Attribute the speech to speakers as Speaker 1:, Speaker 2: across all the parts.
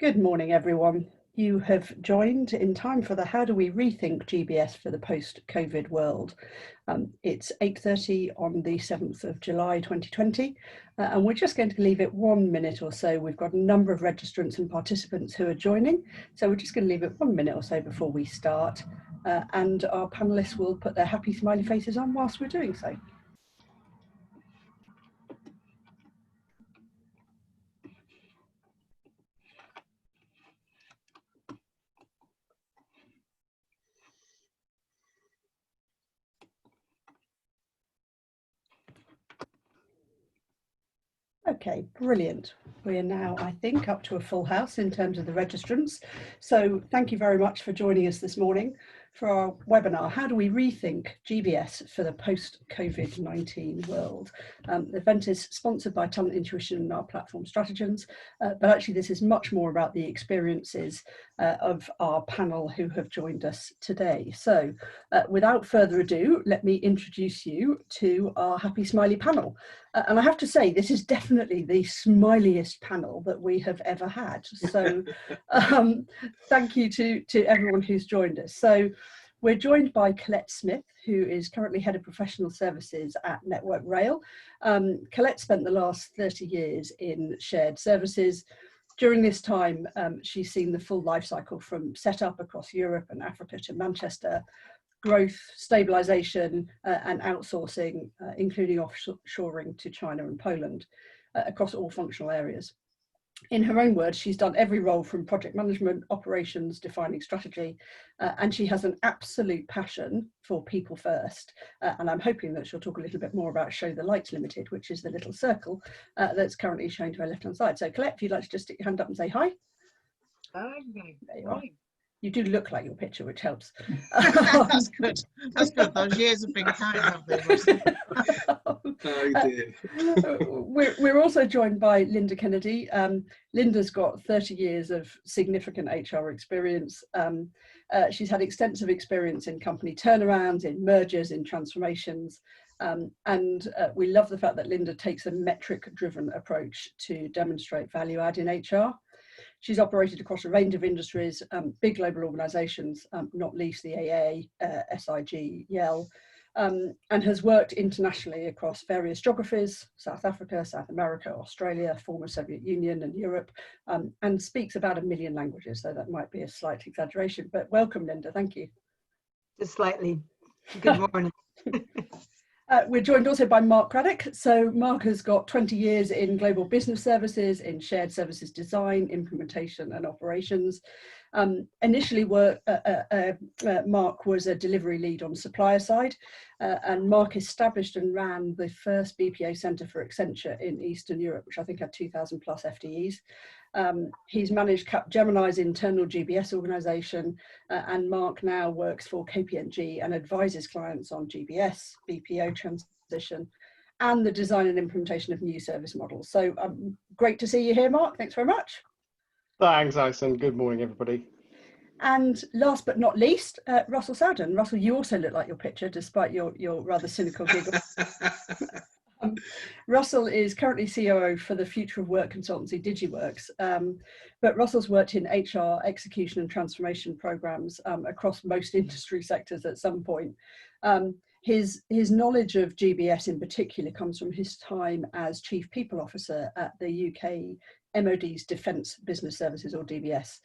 Speaker 1: Good morning, everyone. You have joined in time for the How Do We Rethink GBS for the Post-COVID World. It's 8:30 on the 7th of July 2020, and we're just going to leave it 1 minute or so. We've got a number of registrants and participants who are joining, so we're just going to leave it 1 minute or so before we start, and our panellists will put their happy smiley faces on whilst we're doing so. Okay, brilliant. We are now, I think, up to a full house in terms of the registrants. So thank you very much for joining us this morning for our webinar, How Do We Rethink GBS for the Post-COVID-19 World? The event is sponsored by Talent Intuition and our platform Stratigens, but actually this is much more about the experiences of our panel who have joined us today. So without further ado, let me introduce you to our happy smiley panel. And I have to say, this is definitely the smiliest panel that we have ever had. So thank you to everyone who's joined us. So we're joined by Colette Smith, who is currently Head of Professional Services at Network Rail. Colette spent the last 30 years in shared services. During this time, she's seen the full life cycle from setup across Europe and Africa to Manchester, growth, stabilisation and outsourcing, including offshoring to China and Poland across all functional areas. In her own words, she's done every role from project management, operations, defining strategy, and she has an absolute passion for people first. And I'm hoping that she'll talk a little bit more about Show the Lights Limited, which is the little circle that's currently shown to her left-hand side. So Colette, if you'd like to just stick your hand up and say hi.
Speaker 2: Hi.
Speaker 1: There you are. You do look like your picture, which helps.
Speaker 2: That's good. That's good. Those years have been kind, have they?
Speaker 3: Oh dear.
Speaker 1: We're also joined by Linda Kennedy. Linda's got 30 years of significant HR experience. She's had extensive experience in company turnarounds, in mergers, in transformations. And we love the fact that Linda takes a metric-driven approach to demonstrate value add in HR. She's operated across a range of industries, big global organisations, not least the AA, SIG, Yale, and has worked internationally across various geographies, South Africa, South America, Australia, former Soviet Union and Europe, and speaks about 1 million languages, so that might be a slight exaggeration, but welcome, Linda, thank you.
Speaker 4: Just slightly. Good morning.
Speaker 1: We're joined also by Mark Craddock. So Mark has got 20 years in global business services, in shared services design, implementation and operations. Initially, Mark was a delivery lead on supplier side, and Mark established and ran the first BPO centre for Accenture in Eastern Europe, which I think had 2,000 plus FTEs. He's managed Capgemini's internal GBS organisation, and Mark now works for KPMG and advises clients on GBS, BPO transition, and the design and implementation of new service models. So great to see you here, Mark. Thanks very much.
Speaker 3: Thanks, Alison. Good morning, everybody.
Speaker 1: And last but not least, Russell Sowden. Russell, you also look like your picture, despite your rather cynical giggle. Russell is currently COO for the Future of Work consultancy DigiWorks, but Russell's worked in HR, execution and transformation programs across most industry sectors at some point. His knowledge of GBS in particular comes from his time as Chief People Officer at the UK MOD's Defence Business Services, or DBS,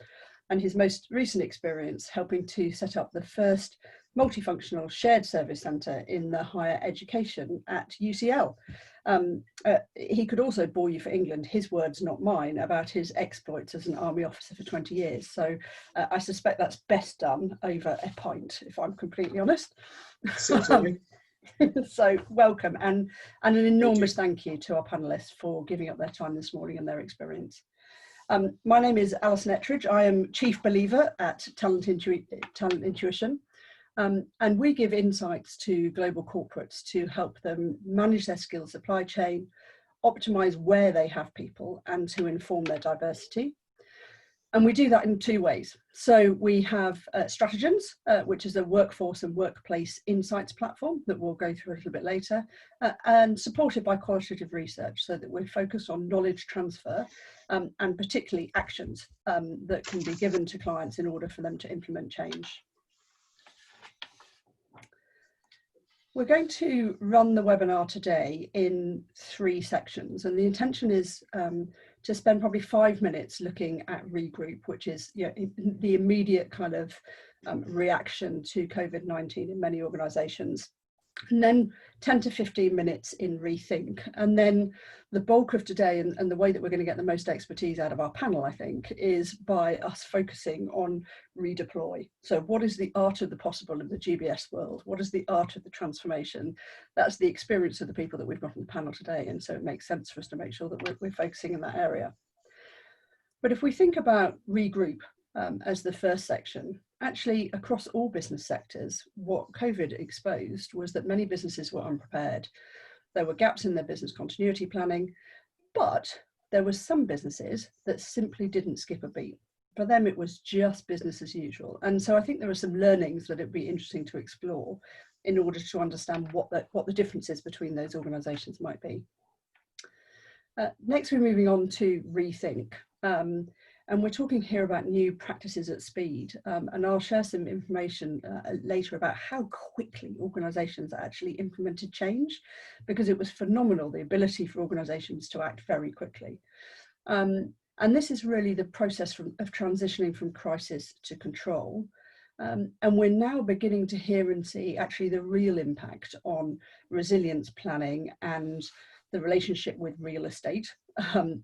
Speaker 1: and his most recent experience helping to set up the first multifunctional shared service centre in the higher education at UCL. He could also bore you for England, his words not mine, about his exploits as an army officer for 20 years. So I suspect that's best done over a pint, if I'm completely honest. So welcome, and an enormous thank you to our panellists for giving up their time this morning and their experience. My name is Alison Ettridge. I am Chief Believer at Talent Intuition, and we give insights to global corporates to help them manage their skills supply chain, optimize where they have people, and to inform their diversity. And we do that in two ways. So we have Stratigens, which is a workforce and workplace insights platform that we'll go through a little bit later, and supported by qualitative research, so that we're focused on knowledge transfer and particularly actions that can be given to clients in order for them to implement change. We're going to run the webinar today in 3 sections, and the intention is to spend probably 5 minutes looking at regroup, which is, you know, the immediate kind of reaction to COVID-19 in many organisations, and then 10 to 15 minutes in rethink, and then the bulk of today and the way that we're going to get the most expertise out of our panel, I think, is by us focusing on redeploy. So what is the art of the possible in the GBS world? What is the art of the transformation? That's the experience of the people that we've got on the panel today, and so it makes sense for us to make sure that we're focusing in that area. But if we think about regroup as the first section, actually across all business sectors, what COVID exposed was that many businesses were unprepared. There were gaps in their business continuity planning, but there were some businesses that simply didn't skip a beat. For them, it was just business as usual. And so I think there are some learnings that it'd be interesting to explore in order to understand what the differences between those organisations might be. Next, we're moving on to rethink. And we're talking here about new practices at speed, and I'll share some information later about how quickly organisations actually implemented change, because it was phenomenal, the ability for organisations to act very quickly. And this is really the process of transitioning from crisis to control. And we're now beginning to hear and see actually the real impact on resilience planning and the relationship with real estate,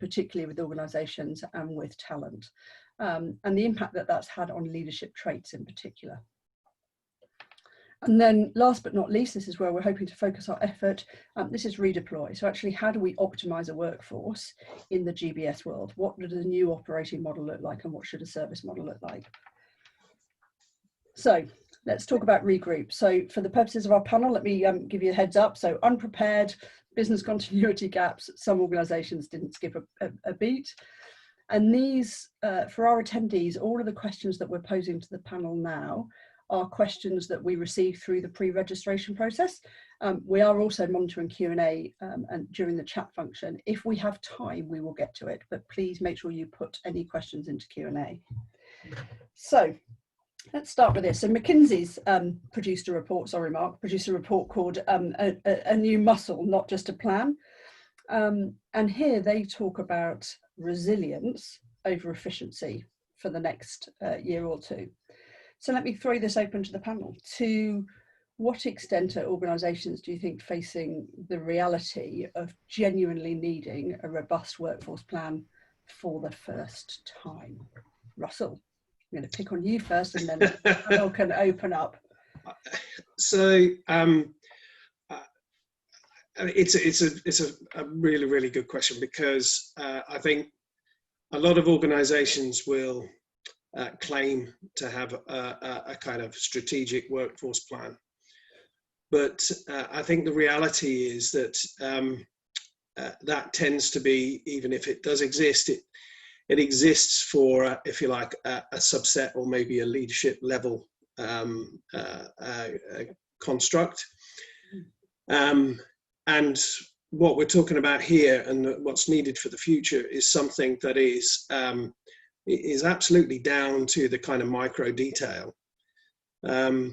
Speaker 1: particularly with organisations and with talent, and the impact that that's had on leadership traits in particular. And then last but not least, this is where we're hoping to focus our effort. This is redeploy. So actually, how do we optimise a workforce in the GBS world? What does a new operating model look like, and what should a service model look like? So let's talk about regroup. So for the purposes of our panel, let me give you a heads up. So unprepared, business continuity gaps, some organisations didn't skip a beat. And these, for our attendees, all of the questions that we're posing to the panel now are questions that we receive through the pre-registration process. We are also monitoring Q&A and during the chat function. If we have time, we will get to it, but please make sure you put any questions into Q&A. So let's start with this. So McKinsey's produced a report called a new muscle, not just a plan. And here they talk about resilience over efficiency for the next year or two. So let me throw this open to the panel. To what extent are organisations, do you think, facing the reality of genuinely needing a robust workforce plan for the first time? Russell, I'm going to pick on you first, and then the panel can open up.
Speaker 3: So it's a really, really good question, because I think a lot of organisations will claim to have a kind of strategic workforce plan, but I think the reality is that that tends to be, even if it does exist, it exists for, if you like, a subset or maybe a leadership level construct. And what we're talking about here and what's needed for the future is something that is absolutely down to the kind of micro detail. And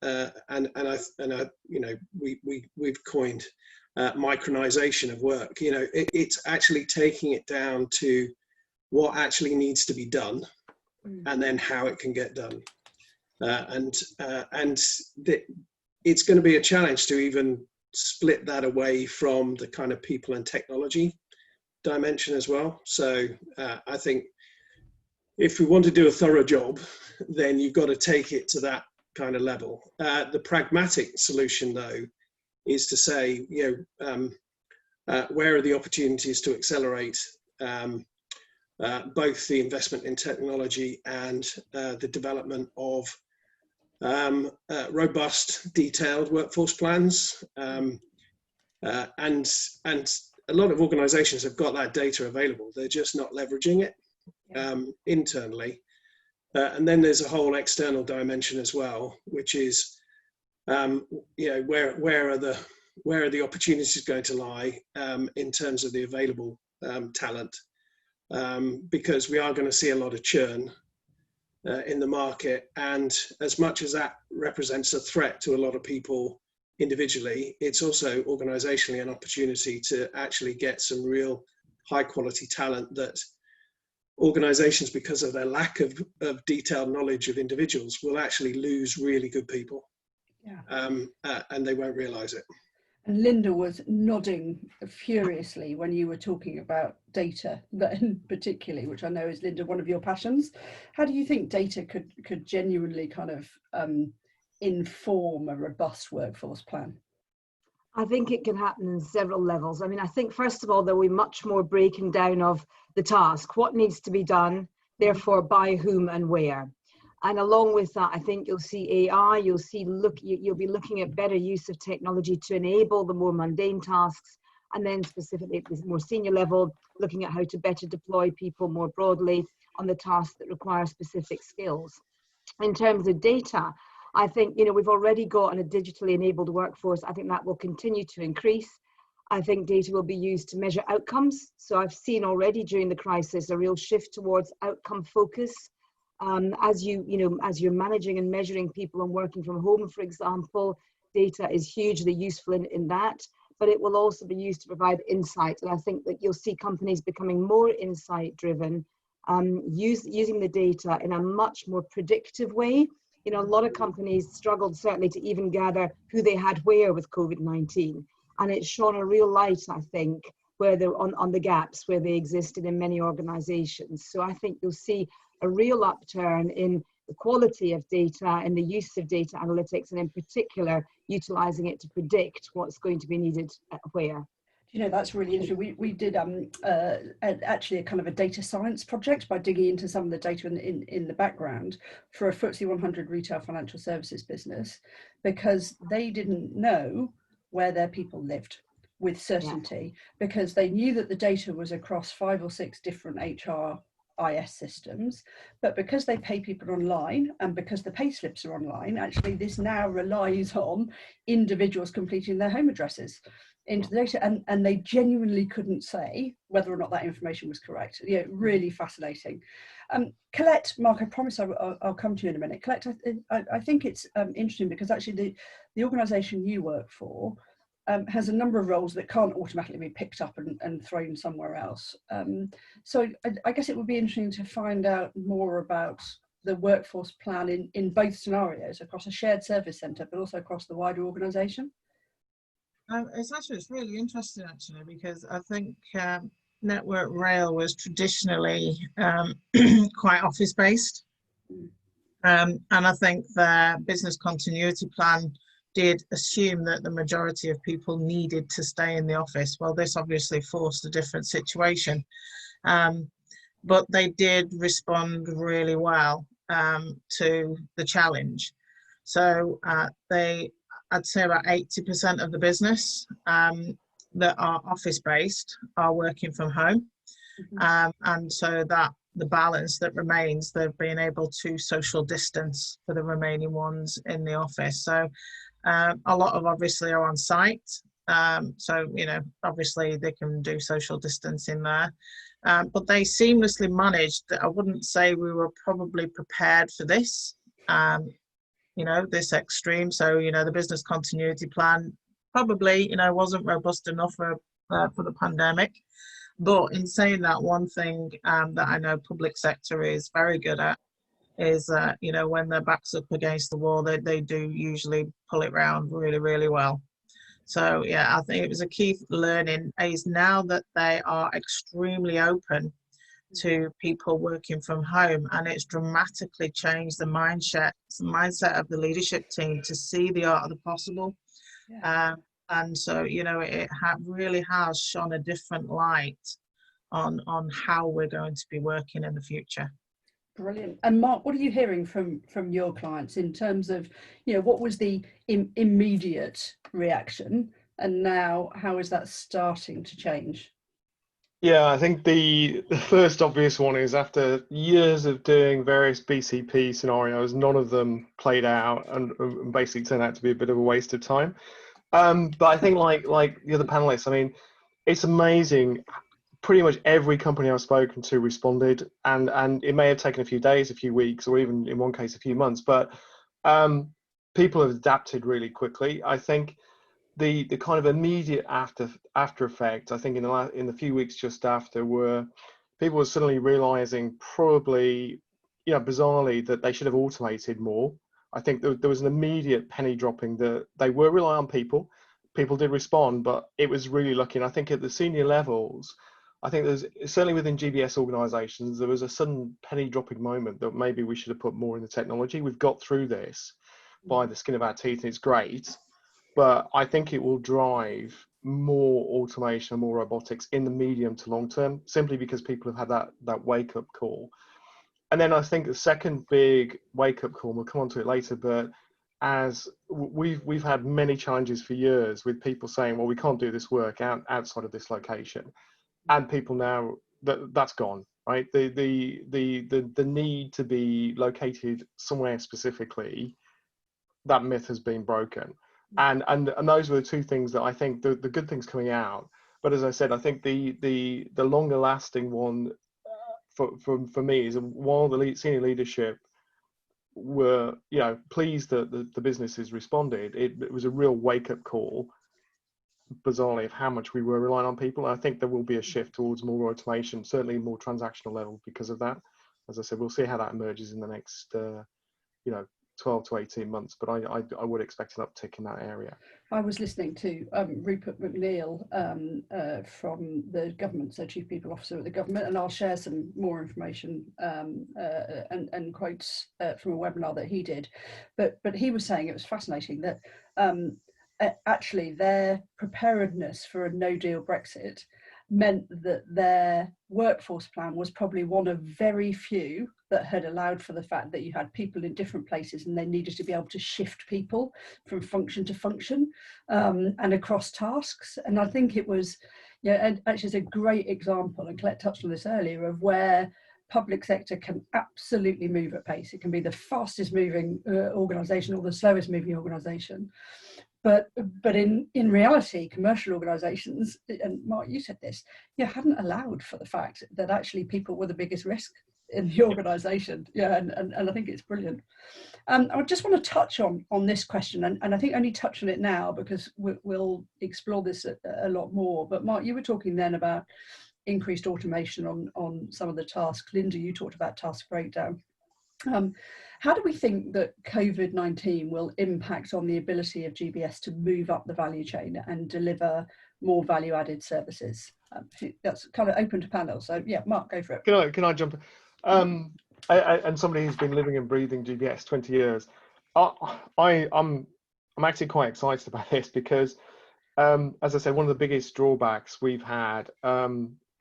Speaker 3: you know, we've coined micronization of work. You know, it's actually taking it down to what actually needs to be done, and then how it can get done. It's going to be a challenge to even split that away from the kind of people and technology dimension as well. So I think if we want to do a thorough job, then you've got to take it to that kind of level. The pragmatic solution, though, is to say, you know, where are the opportunities to accelerate both the investment in technology and the development of robust, detailed workforce plans, and a lot of organisations have got that data available. They're just not leveraging it. internally. And then there's a whole external dimension as well, which is, where are the opportunities going to lie in terms of the available talent, because we are going to see a lot of churn in the market. And as much as that represents a threat to a lot of people individually, it's also organizationally an opportunity to actually get some real high quality talent that organizations, because of their lack of detailed knowledge of individuals, will actually lose really good people. And they won't realize it.
Speaker 1: And Linda was nodding furiously when you were talking about data, particularly, which I know is, Linda, one of your passions. How do you think data could genuinely kind of inform a robust workforce plan?
Speaker 4: I think it can happen in several levels. I mean, I think, first of all, there will be much more breaking down of the task, what needs to be done, therefore by whom and where. And along with that, I think you'll see AI, you'll be looking at better use of technology to enable the more mundane tasks, and then specifically at this more senior level, looking at how to better deploy people more broadly on the tasks that require specific skills. In terms of data, I think, we've already got a digitally enabled workforce. I think that will continue to increase. I think data will be used to measure outcomes. So I've seen already during the crisis a real shift towards outcome focus. As you're managing and measuring people and working from home, for example, data is hugely useful in that, but it will also be used to provide insight. And I think that you'll see companies becoming more insight driven, using the data in a much more predictive way. A lot of companies struggled certainly to even gather who they had where with COVID-19. And it's shone a real light, I think, where they're on the gaps where they existed in many organizations. So I think you'll see a real upturn in the quality of data and the use of data analytics, and in particular, utilizing it to predict what's going to be needed where.
Speaker 1: That's really interesting. We did actually a kind of a data science project by digging into some of the data in the background for a FTSE 100 retail financial services business, because they didn't know where their people lived with certainty, because they knew that the data was across 5 or 6 different HRIS systems, but because they pay people online and because the pay slips are online, actually this now relies on individuals completing their home addresses into the data, and they genuinely couldn't say whether or not that information was correct. Really fascinating. Colette, Mark, I promise I'll come to you in a minute. Colette, I think it's interesting because actually the organisation you work for has a number of roles that can't automatically be picked up and thrown somewhere else. So I guess it would be interesting to find out more about the workforce plan in both scenarios, across a shared service centre, but also across the wider organisation.
Speaker 2: It's really interesting actually, because I think Network Rail was traditionally quite office based, and I think the business continuity plan did assume that the majority of people needed to stay in the office. Well, this obviously forced a different situation, but they did respond really well to the challenge. So I'd say about 80% of the business that are office based are working from home. And so that the balance that remains, they've been able to social distance for the remaining ones in the office. So a lot of obviously are on site. So, obviously they can do social distancing there. But they seamlessly managed that. I wouldn't say we were probably prepared for this. This extreme. So, the business continuity plan probably, wasn't robust enough for the pandemic. But in saying that, one thing that I know public sector is very good at is, when their back's up against the wall, they do usually pull it round really, really well. So, I think it was a key learning is now that they are extremely open to people working from home, and it's dramatically changed the mindset of the leadership team to see the art of the possible. And so it really has shone a different light on how we're going to be working in the future.
Speaker 1: Brilliant. And Mark, what are you hearing from your clients in terms of what was the immediate reaction, and now how is that starting to change?
Speaker 5: Yeah, I think the first obvious one is after years of doing various BCP scenarios, none of them played out and basically turned out to be a bit of a waste of time. But I think like the other panelists, I mean, it's amazing. Pretty much every company I've spoken to responded, and it may have taken a few days, a few weeks, or even in one case a few months, but people have adapted really quickly. I think the kind of immediate after effect, I think in the few weeks just after, were people were suddenly realizing, probably, bizarrely, that they should have automated more. I think there was an immediate penny dropping that they were relying on people. People did respond, but it was really lucky. And I think at the senior levels, I think there's certainly within GBS organizations, there was a sudden penny dropping moment that maybe we should have put more in the technology. We've got through this by the skin of our teeth, and it's great. But I think it will drive more automation, more robotics in the medium to long term, simply because people have had that wake up call. And then I think the second big wake up call, we'll come on to it later, but as we've had many challenges for years with people saying, well, we can't do this work outside of this location, and people now that's gone, right? The need to be located somewhere specifically, that myth has been broken. And those were the two things that I think the good things coming out. But as I said, I think the longer lasting one for me is, while the senior leadership were pleased that the businesses responded, it was a real wake up call, bizarrely, of how much we were relying on people. And I think there will be a shift towards more automation, certainly more transactional level, because of that. As I said, we'll see how that emerges in the next 12 to 18 months, but I would expect an uptick in that area.
Speaker 1: I was listening to Rupert McNeill from the government, so Chief People Officer at the government, and I'll share some more information and quotes from a webinar that he did. But he was saying it was fascinating that actually their preparedness for a no-deal Brexit meant that their workforce plan was probably one of very few that had allowed for the fact that you had people in different places and they needed to be able to shift people from function to function and across tasks. And I think it was, and actually it's a great example, and Colette touched on this earlier, of where public sector can absolutely move at pace. It can be the fastest moving organisation or the slowest moving organisation. But in reality, commercial organisations, and Mark, you said this, hadn't allowed for the fact that actually people were the biggest risk in the organisation. And I think it's brilliant. I just want to touch on this question, and I think only touch on it now because we'll explore this a lot more. But Mark, you were talking then about increased automation on some of the tasks. Linda, you talked about task breakdown. How do we think that COVID-19 will impact on the ability of GBS to move up the value chain and deliver more value-added services? That's kind of open to panel. So yeah, Mark, go for it.
Speaker 5: Can I jump? And somebody who's been living and breathing GBS 20 years, I'm actually quite excited about this because, as I said, one of the biggest drawbacks we've had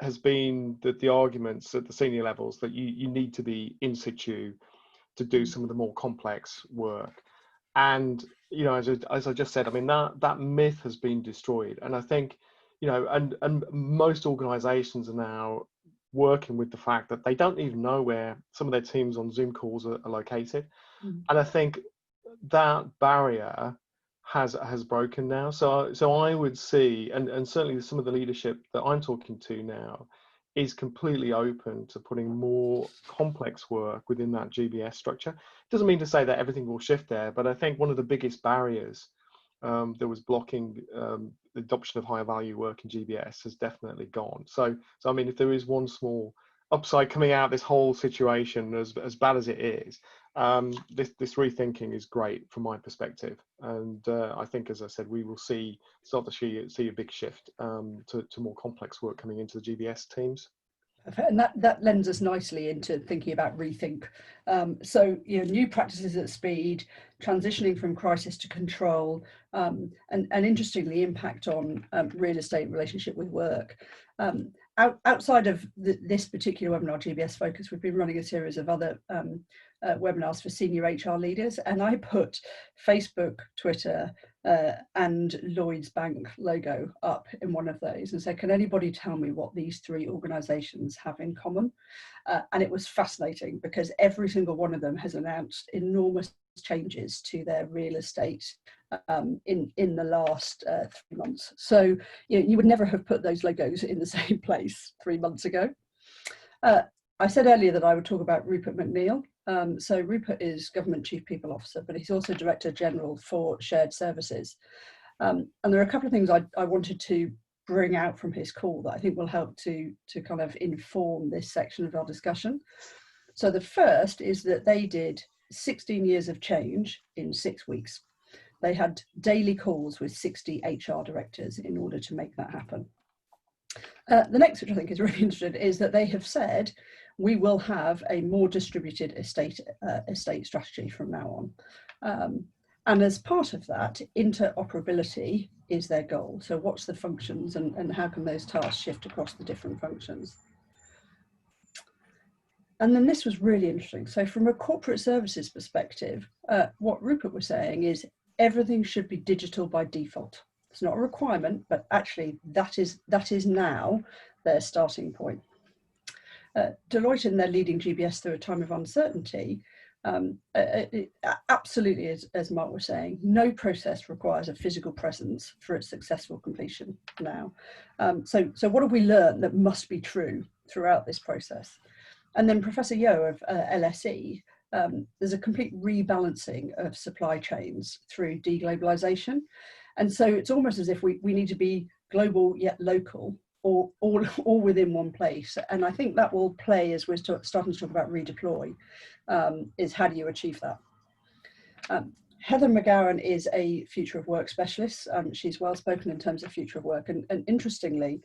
Speaker 5: has been that the arguments at the senior levels that you need to be in situ to do some of the more complex work. And, as I just said, I mean, that myth has been destroyed. And I think, and most organizations are now working with the fact that they don't even know where some of their teams on Zoom calls are located. And I think that barrier has broken now. So I would see, and certainly some of the leadership that I'm talking to now is completely open to putting more complex work within that GBS structure. Doesn't mean to say that everything will shift there, but I think one of the biggest barriers that was blocking the adoption of higher value work in GBS has definitely gone. So I mean, if there is one small upside coming out of this whole situation, as bad as it is, this rethinking is great from my perspective. And I think, as I said, we will start to see a big shift to more complex work coming into the GBS teams.
Speaker 1: And that lends us nicely into thinking about rethink. So, new practices at speed, transitioning from crisis to control, and interestingly, impact on real estate relationship with work. Outside of this particular webinar, GBS Focus, we've been running a series of other webinars for senior HR leaders, and I put Facebook, Twitter, and Lloyds Bank logo up in one of those and said, can anybody tell me what these three organisations have in common? And it was fascinating because every single one of them has announced enormous changes to their real estate in the last 3 months. So you would never have put those logos in the same place 3 months ago. I said earlier that I would talk about Rupert McNeill. So Rupert is Government Chief People Officer, but he's also Director General for Shared Services. And there are a couple of things I wanted to bring out from his call that I think will help to kind of inform this section of our discussion. So the first is that they did 16 years of change in 6 weeks. They had daily calls with 60 HR directors in order to make that happen. The next, which I think is really interesting, is that they have said we will have a more distributed estate strategy from now on. And as part of that, interoperability is their goal. So what's the functions and how can those tasks shift across the different functions? And then this was really interesting. So from a corporate services perspective, what Rupert was saying is everything should be digital by default. It's not a requirement, but actually that is now their starting point. Deloitte, in their leading GBS through a time of uncertainty, absolutely, as Mark was saying, no process requires a physical presence for its successful completion now. So what have we learned that must be true throughout this process? And then Professor Yeo of LSE, there's a complete rebalancing of supply chains through deglobalisation. And so it's almost as if we need to be global yet local, or all within one place. And I think that will play as we're starting to talk about redeploy, is how do you achieve that? Heather McGowan is a future of work specialist. She's well spoken in terms of future of work. And interestingly,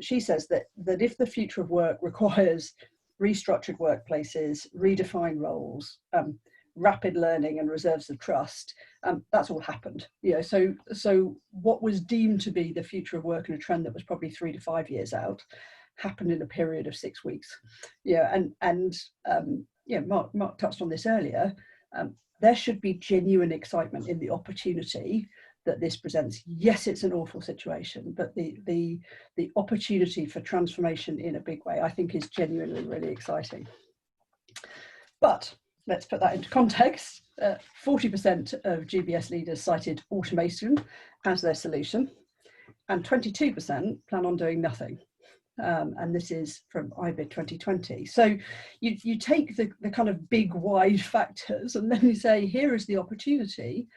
Speaker 1: she says that if the future of work requires restructured workplaces, redefined roles, rapid learning and reserves of trust, that's all happened. So what was deemed to be the future of work and a trend that was probably 3 to 5 years out happened in a period of 6 weeks. Mark touched on this earlier. There should be genuine excitement in the opportunity that this presents. Yes, it's an awful situation, but the opportunity for transformation in a big way, I think, is genuinely really exciting. But let's put that into context. 40% of GBS leaders cited automation as their solution, and 22% plan on doing nothing. And this is from IBID 2020. So you take the kind of big wide factors and then you say, here is the opportunity.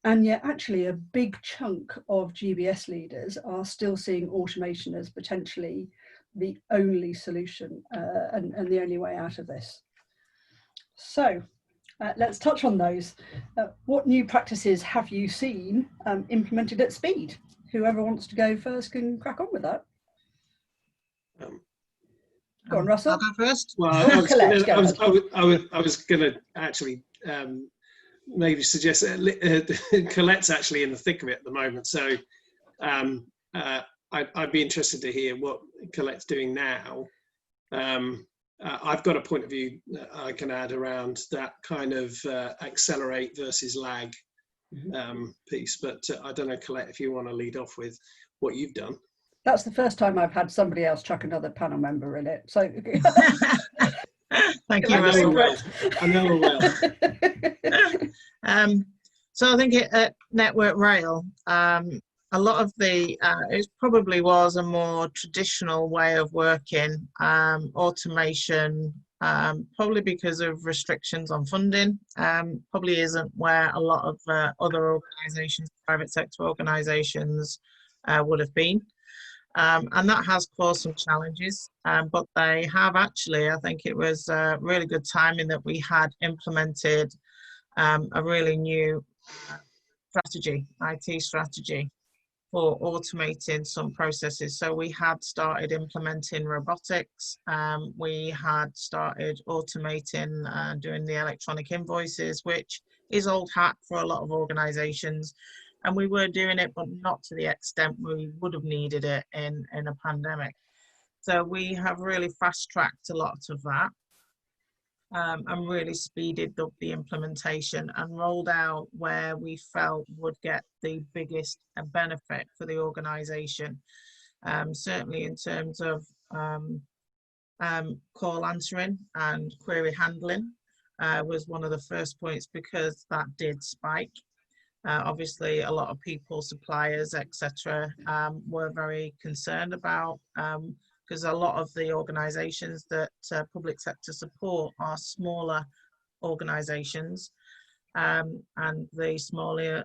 Speaker 1: And yet actually a big chunk of GBS leaders are still seeing automation as potentially the only solution and the only way out of this. So let's touch on those. What new practices have you seen implemented at speed? Whoever wants to go first can crack on with that. Go on, Russell.
Speaker 2: I'll go first.
Speaker 3: Well, I was going to actually maybe suggest that Colette's actually in the thick of it at the moment. So I'd be interested to hear what Colette's doing now. I've got a point of view that I can add around that kind of accelerate versus lag piece. But I don't know, Colette, if you want to lead off with what you've done.
Speaker 1: That's the first time I've had somebody else chuck another panel member in it. So
Speaker 2: thank you, Russell.
Speaker 3: I know well.
Speaker 2: So I think at Network Rail, a lot of the, it probably was a more traditional way of working, automation, probably because of restrictions on funding, probably isn't where a lot of other organisations, private sector organisations would have been. And that has caused some challenges, but they have actually, I think it was really good timing that we had implemented a really new strategy, IT strategy for automating some processes. So we had started implementing robotics, we had started automating doing the electronic invoices, which is old hat for a lot of organizations. And we were doing it, but not to the extent we would have needed it in a pandemic. So we have really fast-tracked a lot of that. and really speeded up the implementation and rolled out where we felt would get the biggest benefit for the organisation. Certainly in terms of call answering and query handling was one of the first points, because that did spike. Obviously, a lot of people, suppliers, etc., were very concerned about, because a lot of the organisations that public sector support are smaller organisations, and the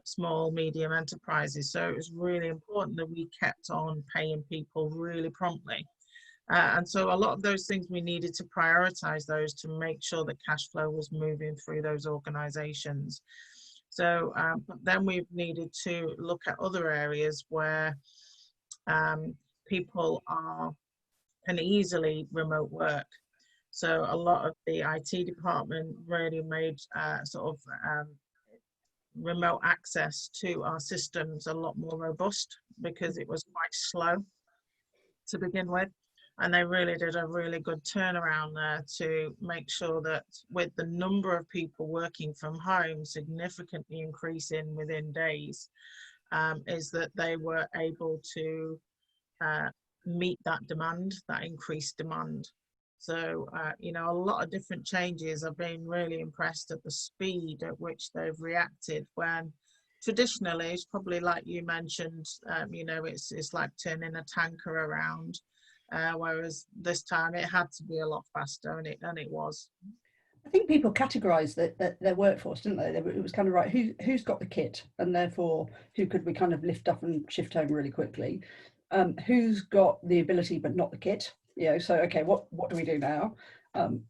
Speaker 2: small medium enterprises. So it was really important that we kept on paying people really promptly. And so a lot of those things, we needed to prioritise those to make sure that cash flow was moving through those organisations. So, but then we've needed to look at other areas where people can easily remote work. So a lot of the IT department really made sort of remote access to our systems a lot more robust, because it was quite slow to begin with. And they really did a really good turnaround there to make sure that, with the number of people working from home significantly increasing within days, is that they were able to meet that demand, that increased demand. So, you know, a lot of different changes. I've been really impressed at the speed at which they've reacted, when traditionally, it's probably like you mentioned, you know, it's like turning a tanker around. Whereas this time it had to be a lot faster, and it was.
Speaker 1: I think people categorised their workforce, didn't they? It was kind of right, who's got the kit, and therefore who could we kind of lift up and shift home really quickly. Who's got the ability but not the kit? You know, so okay, what do we do now?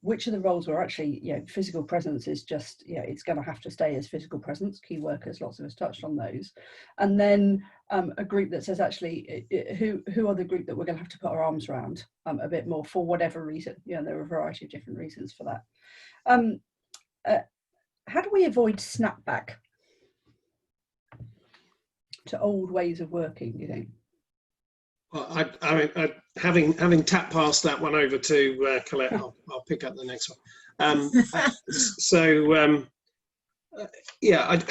Speaker 1: Which of the roles were actually, you know, physical presence is just, you know, it's going to have to stay as physical presence, key workers, lots of us touched on those. And then a group that says, actually, who are the group that we're going to have to put our arms around a bit more for whatever reason. You know, there are a variety of different reasons for that. How do we avoid snapback to old ways of working, do you think?
Speaker 3: Well, I mean, having tapped past that one over to Colette, I'll pick up the next one. Yeah,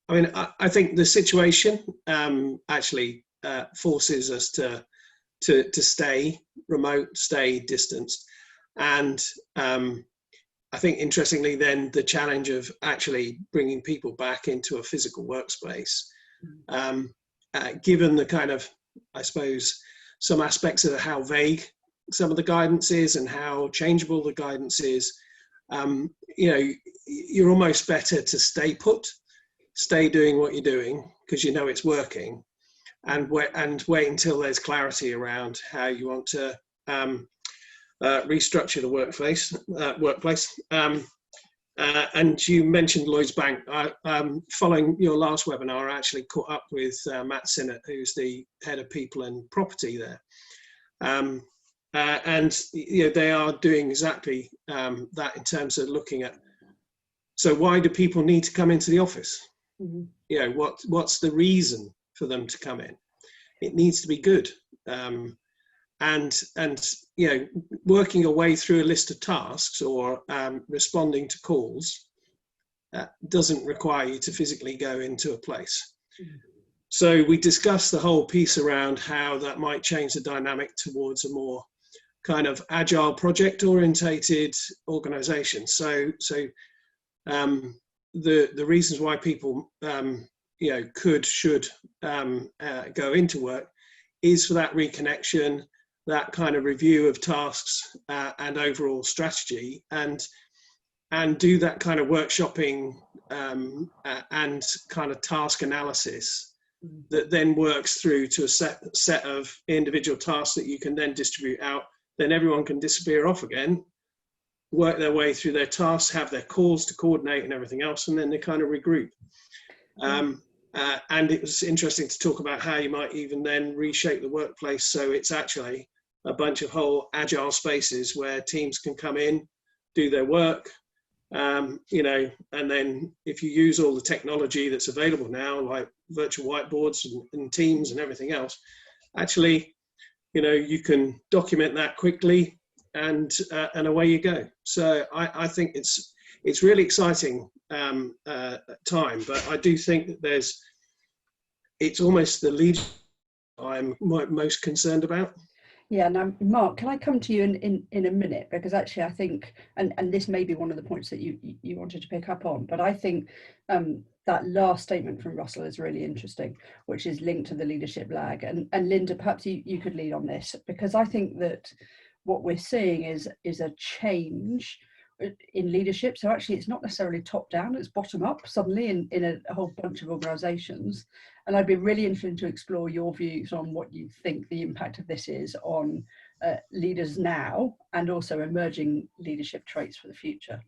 Speaker 3: I mean, I think the situation actually forces us to stay remote, stay distanced, and I think, interestingly, then the challenge of actually bringing people back into a physical workspace, given the kind of, I suppose, some aspects of how vague some of the guidance is and how changeable the guidance is, you know, you're almost better to stay put, stay doing what you're doing because you know it's working, and wait until there's clarity around how you want to restructure the workplace. And you mentioned Lloyds Bank. Following your last webinar, I actually caught up with Matt Sinnott, who's the head of people and property there. And you know, they are doing exactly that in terms of looking at, so why do people need to come into the office? Mm-hmm. You know, what's the reason for them to come in? It needs to be good. And you know, working your way through a list of tasks or responding to calls doesn't require you to physically go into a place. Mm-hmm. So we discussed the whole piece around how that might change the dynamic towards a more kind of agile, project-orientated organisation. So the reasons why people you know should go into work is for that reconnection, that kind of review of tasks and overall strategy, and do that kind of workshopping and kind of task analysis that then works through to a set of individual tasks that you can then distribute out. Then everyone can disappear off again, work their way through their tasks, have their calls to coordinate and everything else, and then they kind of regroup. And it was interesting to talk about how you might even then reshape the workplace so it's actually a bunch of whole agile spaces where teams can come in, do their work, you know, and then if you use all the technology that's available now, like virtual whiteboards and Teams and everything else, actually, you know, you can document that quickly, and away you go. So I think it's really exciting time, but I do think that it's almost the lead I'm most concerned about.
Speaker 1: Yeah, now Mark, can I come to you in a minute, because actually I think, and this may be one of the points that you wanted to pick up on, but I think that last statement from Russell is really interesting, which is linked to the leadership lag. And Linda, perhaps you could lead on this, because I think that what we're seeing is a change in leadership. So actually it's not necessarily top down, it's bottom up suddenly in a whole bunch of organizations. And I'd be really interested to explore your views on what you think the impact of this is on leaders now, and also emerging leadership traits for the future.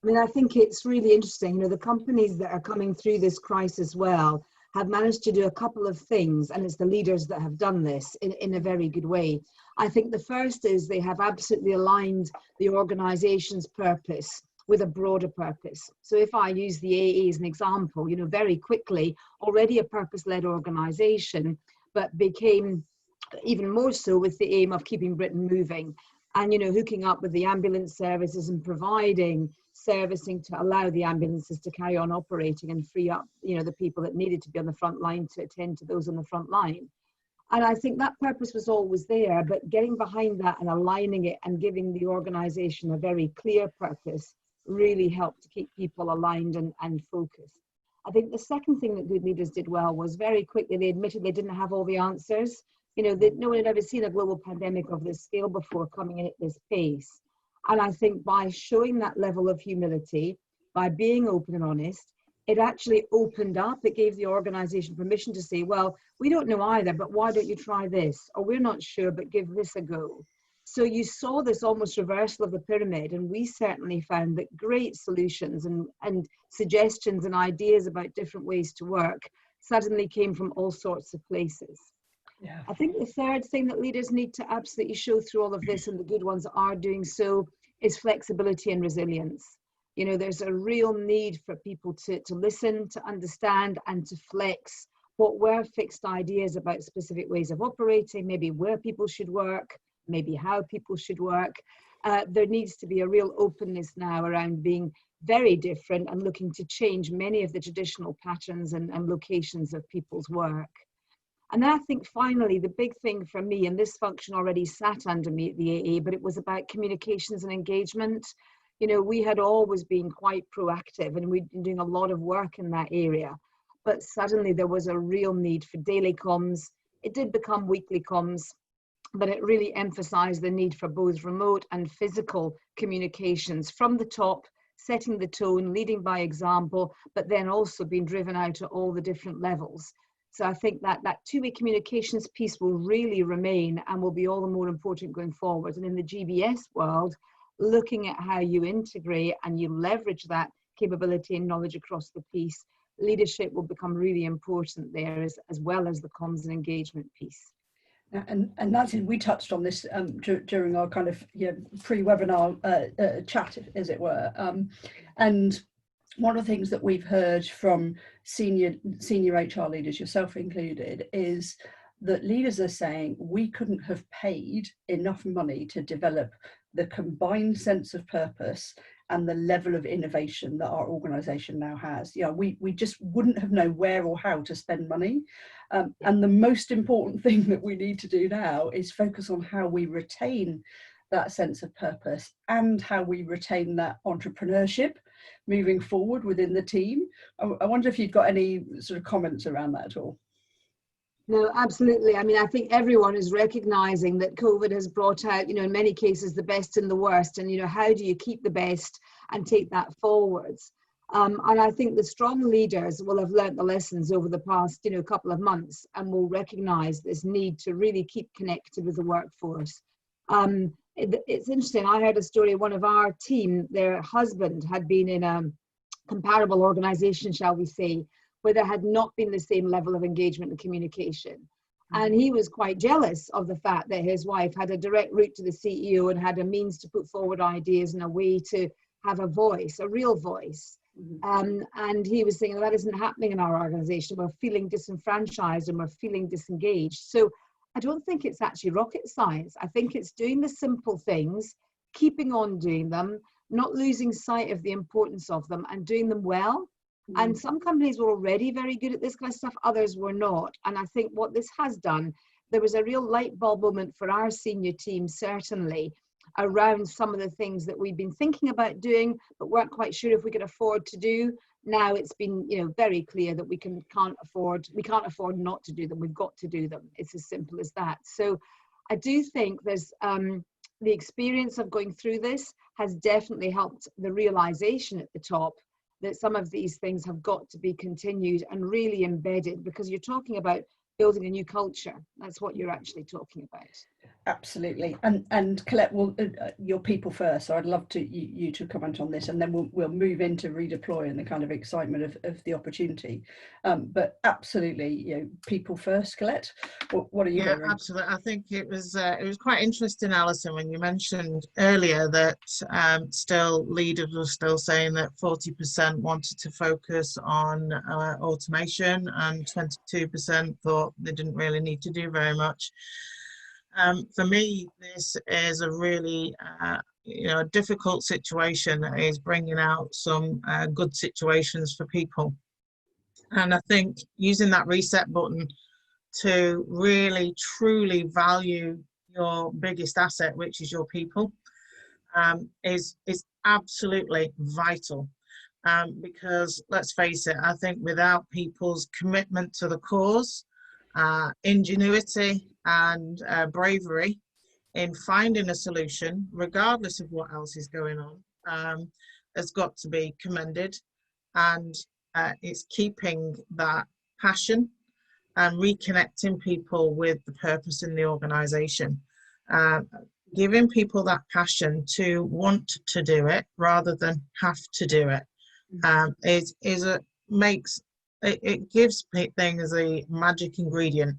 Speaker 4: I mean, I think it's really interesting. You know, the companies that are coming through this crisis well have managed to do a couple of things, and it's the leaders that have done this in a very good way. I think the first is they have absolutely aligned the organization's purpose with a broader purpose. So if I use the AA as an example, you know, very quickly, already a purpose-led organization, but became even more so with the aim of keeping Britain moving, and, you know, hooking up with the ambulance services and providing servicing to allow the ambulances to carry on operating and free up, you know, the people that needed to be on the front line to attend to those on the front line. And I think that purpose was always there, but getting behind that and aligning it and giving the organization a very clear purpose really helped to keep people aligned and focused. I think the second thing that good leaders did well was very quickly they admitted they didn't have all the answers. You know, that no one had ever seen a global pandemic of this scale before coming in at this pace. And I think by showing that level of humility, by being open and honest, it actually opened up, it gave the organization permission to say, well, we don't know either, but why don't you try this? Or we're not sure, but give this a go. So you saw this almost reversal of the pyramid, and we certainly found that great solutions and suggestions and ideas about different ways to work suddenly came from all sorts of places.
Speaker 1: Yeah.
Speaker 4: I think the third thing that leaders need to absolutely show through all of this, and the good ones are doing so, is flexibility and resilience. You know, there's a real need for people to listen, to understand, and to flex what were fixed ideas about specific ways of operating, maybe where people should work, maybe how people should work. There needs to be a real openness now around being very different and looking to change many of the traditional patterns and locations of people's work. And then I think finally, the big thing for me, and this function already sat under me at the AA, but it was about communications and engagement. You know, we had always been quite proactive and we'd been doing a lot of work in that area. But suddenly there was a real need for daily comms. It did become weekly comms, but it really emphasized the need for both remote and physical communications from the top, setting the tone, leading by example, but then also being driven out at all the different levels. So I think that two-way communications piece will really remain and will be all the more important going forward. And in the GBS world, looking at how you integrate and you leverage that capability and knowledge across the piece, leadership will become really important there as well as the comms and engagement piece.
Speaker 1: And that's it. We touched on this during our kind of pre-webinar chat, as it were. And one of the things that we've heard from senior HR leaders, yourself included, is that leaders are saying we couldn't have paid enough money to develop the combined sense of purpose and the level of innovation that our organization now has. You know, we just wouldn't have known where or how to spend money. And the most important thing that we need to do now is focus on how we retain that sense of purpose and how we retain that entrepreneurship moving forward within the team. I wonder if you've got any sort of comments around that at all.
Speaker 4: No, absolutely. I mean, I think everyone is recognizing that COVID has brought out, you know, in many cases, the best and the worst. And, you know, how do you keep the best and take that forwards? And I think the strong leaders will have learnt the lessons over the past, you know, couple of months and will recognize this need to really keep connected with the workforce. It's interesting. I heard a story, one of our team, their husband had been in a comparable organization, shall we say, where there had not been the same level of engagement and communication. And he was quite jealous of the fact that his wife had a direct route to the CEO and had a means to put forward ideas and a way to have a voice, a real voice. And he was saying, well, that isn't happening in our organization. We're feeling disenfranchised and we're feeling disengaged. So I don't think it's actually rocket science. I think it's doing the simple things, keeping on doing them, not losing sight of the importance of them, and doing them well. And some companies were already very good at this kind of stuff, others were not. And I think what this has done, there was a real light bulb moment for our senior team, certainly, around some of the things that we've been thinking about doing, but weren't quite sure if we could afford to do. Now it's been, you know, very clear that we can't afford not to do them. We've got to do them. It's as simple as that. So I do think there's the experience of going through this has definitely helped the realization at the top that some of these things have got to be continued and really embedded, because you're talking about building a new culture. That's what you're actually talking about.
Speaker 1: Absolutely. And Colette, well, your people first. So I'd love to you to comment on this, and then we'll move into redeploy and the kind of excitement of the opportunity. But absolutely, you know, people first. Colette, what are you?
Speaker 2: Yeah, absolutely. I think it was quite interesting, Alison, when you mentioned earlier that still leaders were still saying that 40% wanted to focus on automation and 22% thought they didn't really need to do very much. For me, this is a really, difficult situation that is bringing out some good situations for people. And I think using that reset button to really, truly value your biggest asset, which is your people, is absolutely vital. Because let's face it, I think without people's commitment to the cause, ingenuity and bravery in finding a solution, regardless of what else is going on, has got to be commended. And it's keeping that passion and reconnecting people with the purpose in the organization. Giving people that passion to want to do it rather than have to do it it gives things a magic ingredient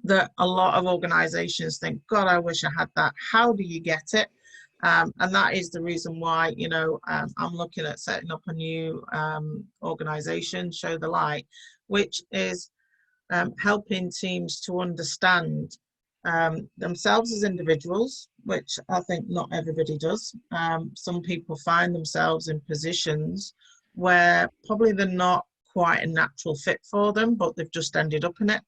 Speaker 2: that a lot of organizations think, God, I wish I had that. How do you get it? And that is the reason why, I'm looking at setting up a new organization, Show the Light, which is helping teams to understand themselves as individuals, which I think not everybody does. Some people find themselves in positions where probably they're not quite a natural fit for them, but they've just ended up in it.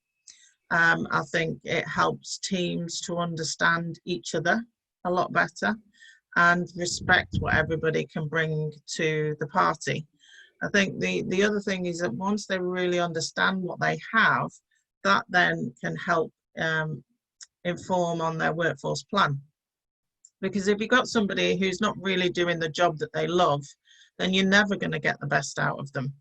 Speaker 2: I think it helps teams to understand each other a lot better and respect what everybody can bring to the party. I think the other thing is that once they really understand what they have, that then can help inform on their workforce plan. Because if you've got somebody who's not really doing the job that they love, then you're never going to get the best out of them.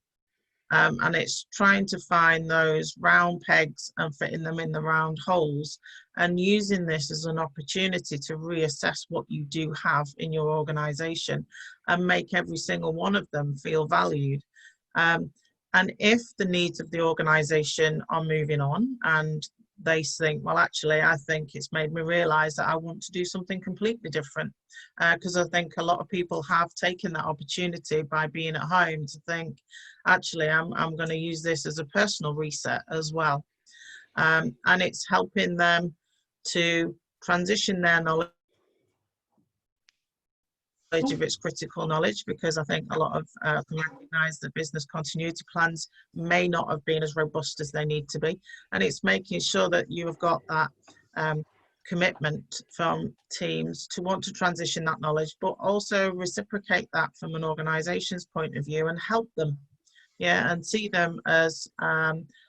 Speaker 2: And it's trying to find those round pegs and fitting them in the round holes, and using this as an opportunity to reassess what you do have in your organization and make every single one of them feel valued. And if the needs of the organization are moving on and they think, well, actually, I think it's made me realize that I want to do something completely different. Because I think a lot of people have taken that opportunity by being at home to think, actually, I'm going to use this as a personal reset as well. And it's helping them to transition their knowledge of its critical knowledge, because I think a lot of them recognise that business continuity plans may not have been as robust as they need to be. And it's making sure that you have got that commitment from teams to want to transition that knowledge, but also reciprocate that from an organisation's point of view and help them, and see them as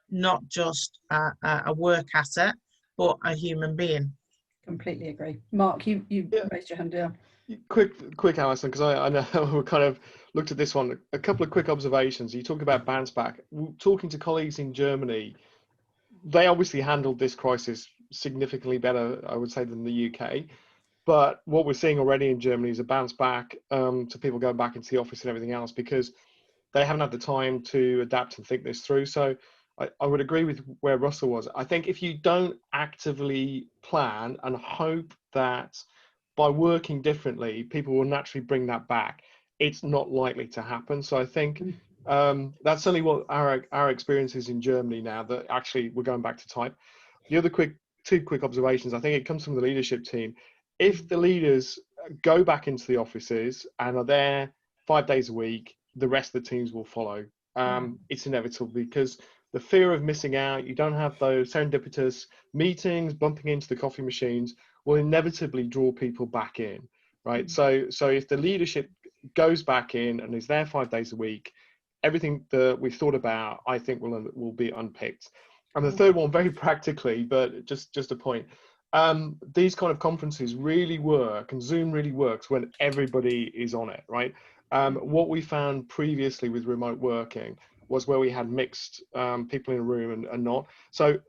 Speaker 2: not just a work asset, but a human being.
Speaker 1: Completely agree. Mark, you raised your hand down.
Speaker 5: Quick, Alison, because I know we kind of looked at this one. A couple of quick observations. You talk about bounce back. Talking to colleagues in Germany, they obviously handled this crisis significantly better, I would say, than the UK. But what we're seeing already in Germany is a bounce back to people going back into the office and everything else, because they haven't had the time to adapt and think this through. So I would agree with where Russell was. I think if you don't actively plan and hope that by working differently, people will naturally bring that back, it's not likely to happen. So I think that's certainly what our experience is in Germany now, that actually we're going back to type. The other quick two quick observations. I think it comes from the leadership team. If the leaders go back into the offices and are there 5 days a week, the rest of the teams will follow. It's inevitable, because the fear of missing out, you don't have those serendipitous meetings, bumping into the coffee machines, will inevitably draw people back in, right? So if the leadership goes back in and is there 5 days a week, everything that we've thought about, I think, will be unpicked. And the third one, very practically, but just a point. These kind of conferences really work, and Zoom really works when everybody is on it, right? What we found previously with remote working was where we had mixed people in a room and not. So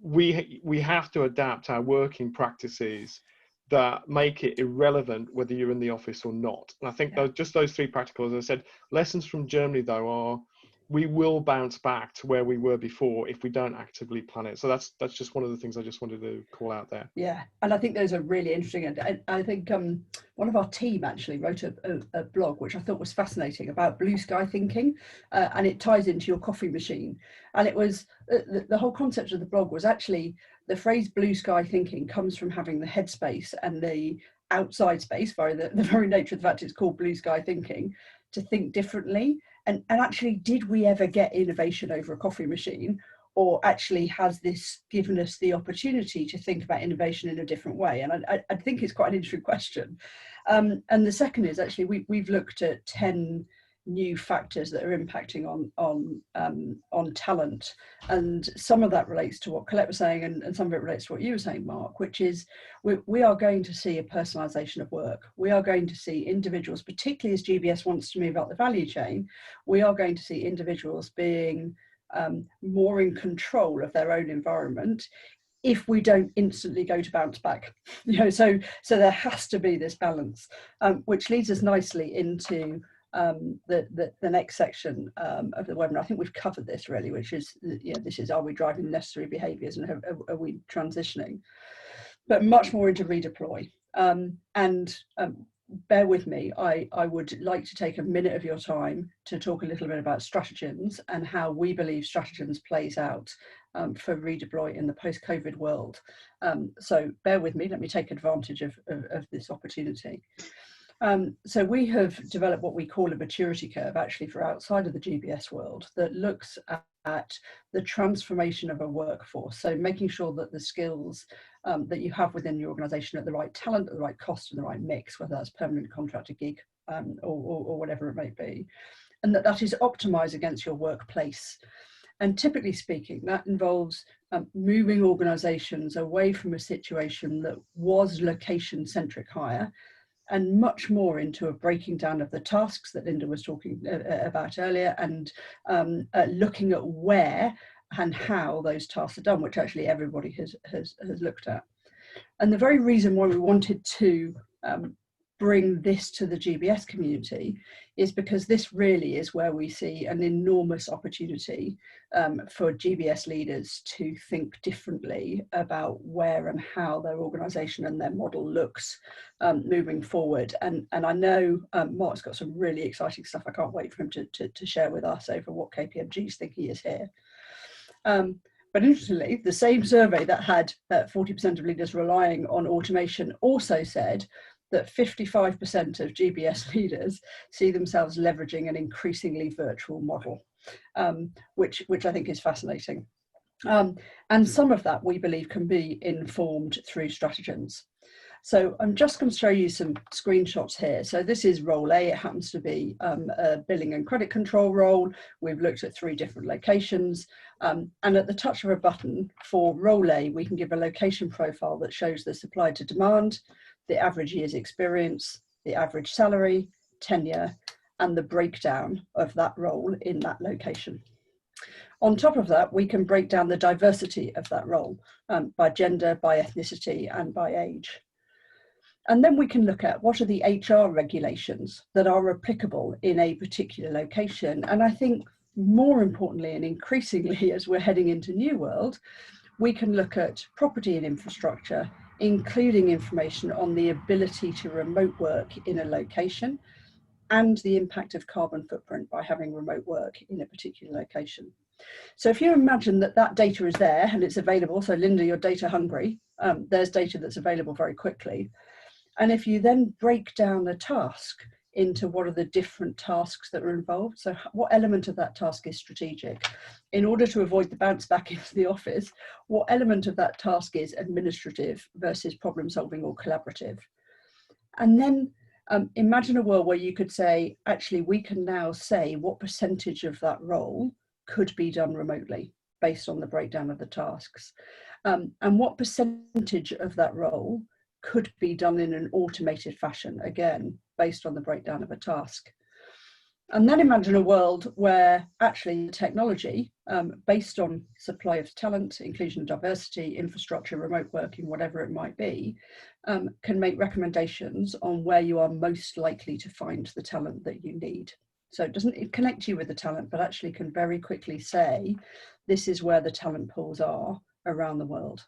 Speaker 5: we have to adapt our working practices that make it irrelevant whether you're in the office or not. And I think just those three practicals, as I said, lessons from Germany though are, we will bounce back to where we were before if we don't actively plan it. So that's just one of the things I just wanted to call out there.
Speaker 1: Yeah, and I think those are really interesting. And I think one of our team actually wrote a blog, which I thought was fascinating, about blue sky thinking, and it ties into your coffee machine. And it was, the whole concept of the blog was actually, the phrase blue sky thinking comes from having the headspace and the outside space, by the very nature of the fact it's called blue sky thinking, to think differently. And actually, did we ever get innovation over a coffee machine? Or actually has this given us the opportunity to think about innovation in a different way? And I think it's quite an interesting question. And the second is, actually, we've looked at 10 new factors that are impacting on talent. And some of that relates to what Colette was saying, and some of it relates to what you were saying, Mark, which is we are going to see a personalisation of work. We are going to see individuals, particularly as GBS wants to move up the value chain, we are going to see individuals being more in control of their own environment if we don't instantly go to bounce back. So there has to be this balance, which leads us nicely into the next section of the webinar. I think we've covered this really, which is, this is, are we driving necessary behaviours, and are we transitioning? But much more into redeploy. Bear with me, I would like to take a minute of your time to talk a little bit about Stratigens and how we believe Stratigens plays out for redeploy in the post-COVID world. So bear with me, let me take advantage of this opportunity. So we have developed what we call a maturity curve, actually, for outside of the GBS world, that looks at the transformation of a workforce. So making sure that the skills that you have within your organisation at the right talent, at the right cost, and the right mix, whether that's permanent contract, a gig, or whatever it may be, and that is optimised against your workplace. And typically speaking, that involves moving organisations away from a situation that was location-centric hire, and much more into a breaking down of the tasks that Linda was talking about earlier, and looking at where and how those tasks are done, which actually everybody has looked at. And the very reason why we wanted to bring this to the GBS community is because this really is where we see an enormous opportunity for GBS leaders to think differently about where and how their organisation and their model looks moving forward. And I know Mark's got some really exciting stuff. I can't wait for him to share with us over what KPMG's thinking is here. But interestingly, the same survey that had 40% of leaders relying on automation also said that 55% of GBS leaders see themselves leveraging an increasingly virtual model, which I think is fascinating. And some of that, we believe, can be informed through Stratigens. So I'm just going to show you some screenshots here. So this is role A. It happens to be a billing and credit control role. We've looked at 3 different locations. And at the touch of a button for role A, we can give a location profile that shows the supply to demand, the average year's experience, the average salary, tenure, and the breakdown of that role in that location. On top of that, we can break down the diversity of that role by gender, by ethnicity, and by age. And then we can look at what are the HR regulations that are applicable in a particular location. And I think more importantly, and increasingly as we're heading into New World, we can look at property and infrastructure, including information on the ability to remote work in a location and the impact of carbon footprint by having remote work in a particular location. So if you imagine that that data is there and it's available, so Linda, you're data hungry, there's data that's available very quickly. And if you then break down the task into what are the different tasks that are involved, so what element of that task is strategic? In order to avoid the bounce back into the office, what element of that task is administrative versus problem solving or collaborative? And then imagine a world where you could say, actually, we can now say what percentage of that role could be done remotely based on the breakdown of the tasks. And what percentage of that role could be done in an automated fashion, again, based on the breakdown of a task. And then imagine a world where actually the technology, based on supply of talent, inclusion and diversity, infrastructure, remote working, whatever it might be, can make recommendations on where you are most likely to find the talent that you need. So it doesn't connect you with the talent, but actually can very quickly say, this is where the talent pools are around the world.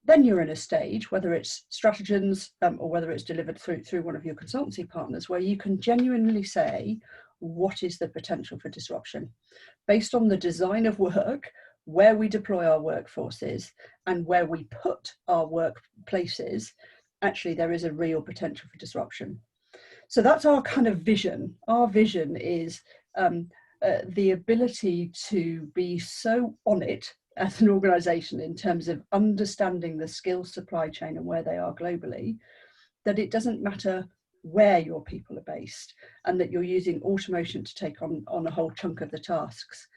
Speaker 1: Then you're in a stage, whether it's Stratigens or whether it's delivered through one of your consultancy partners, where you can genuinely say, what is the potential for disruption? Based on the design of work, where we deploy our workforces and where we put our workplaces, actually there is a real potential for disruption. So that's our kind of vision. Our vision is the ability to be so on it as an organization in terms of understanding the skills supply chain and where they are globally, that it doesn't matter where your people are based and that you're using automation to take on a whole chunk of the tasks.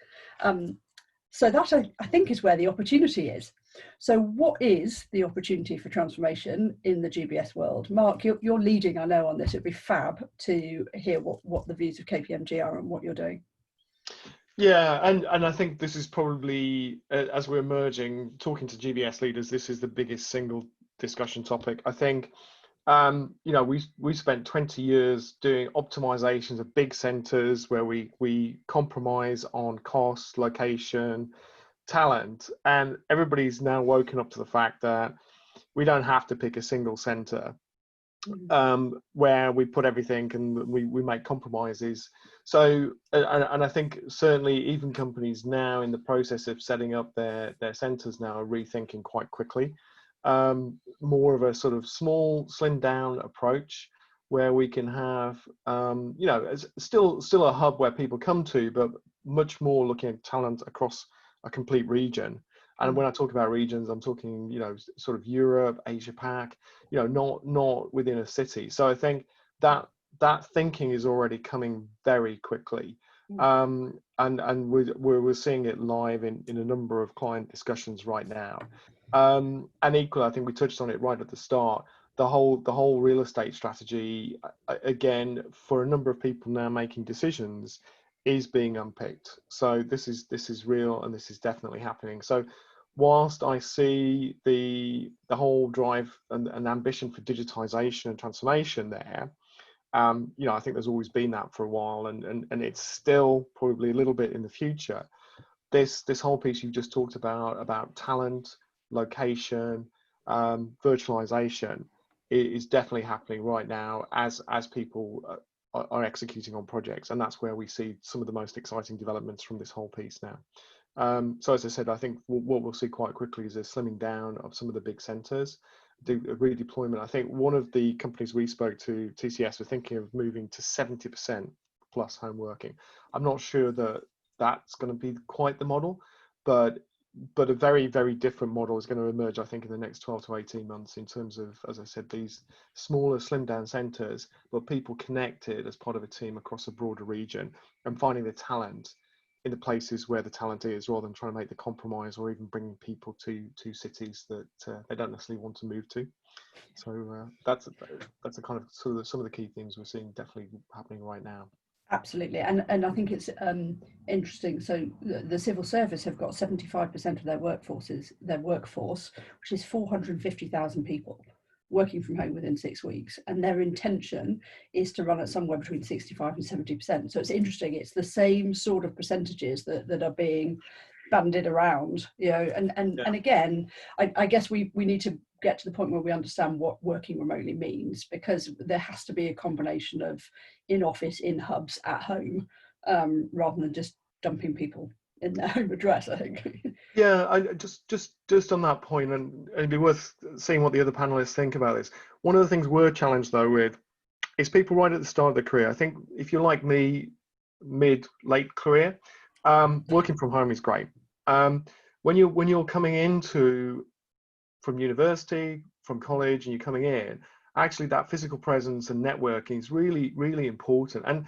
Speaker 1: So that I think is where the opportunity is. So what is the opportunity for transformation in the GBS world? Mark, you're leading, I know, on this. It'd be fab to hear what the views of KPMG are and what you're doing.
Speaker 5: Yeah, and I think this is probably, as we're emerging, talking to GBS leaders, this is the biggest single discussion topic. I think, you know, we spent 20 years doing optimizations of big centers where we compromise on cost, location, talent, and everybody's now woken up to the fact that we don't have to pick a single center where we put everything and we make compromises. So, and I think certainly even companies now in the process of setting up their centers now are rethinking quite quickly. More of a sort of small, slimmed down approach where we can have, you know, still a hub where people come to, but much more looking at talent across a complete region. And when I talk about regions, I'm talking, you know, sort of Europe, Asia Pac, you know, not within a city. So I think that thinking is already coming very quickly. And we're seeing it live in a number of client discussions right now. And equally, I think we touched on it right at the start. The whole real estate strategy, again, for a number of people now making decisions, is being unpicked. So this is real, and this is definitely happening. So whilst I see the whole drive and ambition for digitization and transformation there, you know, I think there's always been that for a while, and it's still probably a little bit in the future. This whole piece you just talked about talent, location, virtualization is definitely happening right now as people are executing on projects, and that's where we see some of the most exciting developments from this whole piece now. So as I said, I think what we'll see quite quickly is a slimming down of some of the big centers, the redeployment. I think one of the companies we spoke to, TCS, were thinking of moving to 70% plus home working. I'm not sure that that's going to be quite the model, but a very, very different model is going to emerge, I think, in the next 12 to 18 months in terms of, as I said, these smaller, slimmed down centers, but people connected as part of a team across a broader region and finding the talent in the places where the talent is, rather than trying to make the compromise or even bringing people to cities that they don't necessarily want to move to. So that's a kind of sort of some of the key themes we're seeing definitely happening right now.
Speaker 1: Absolutely, and I think it's interesting. So the civil service have got 75% of their workforce, which is 450,000 people, working from home within 6 weeks, and their intention is to run at somewhere between 65 and 70%. So it's interesting. It's the same sort of percentages that are being banded around, you know, and again, I guess we need to get to the point where we understand what working remotely means, because there has to be a combination of in office, in hubs, at home, rather than just dumping people in their home address, I think.
Speaker 5: Yeah, I just on that point, and it'd be worth seeing what the other panelists think about this. One of the things we're challenged though with is people right at the start of their career. I think if you're like me, late career, working from home is great. When you're coming into from university, from college, and you're coming in, actually that physical presence and networking is really, really important. And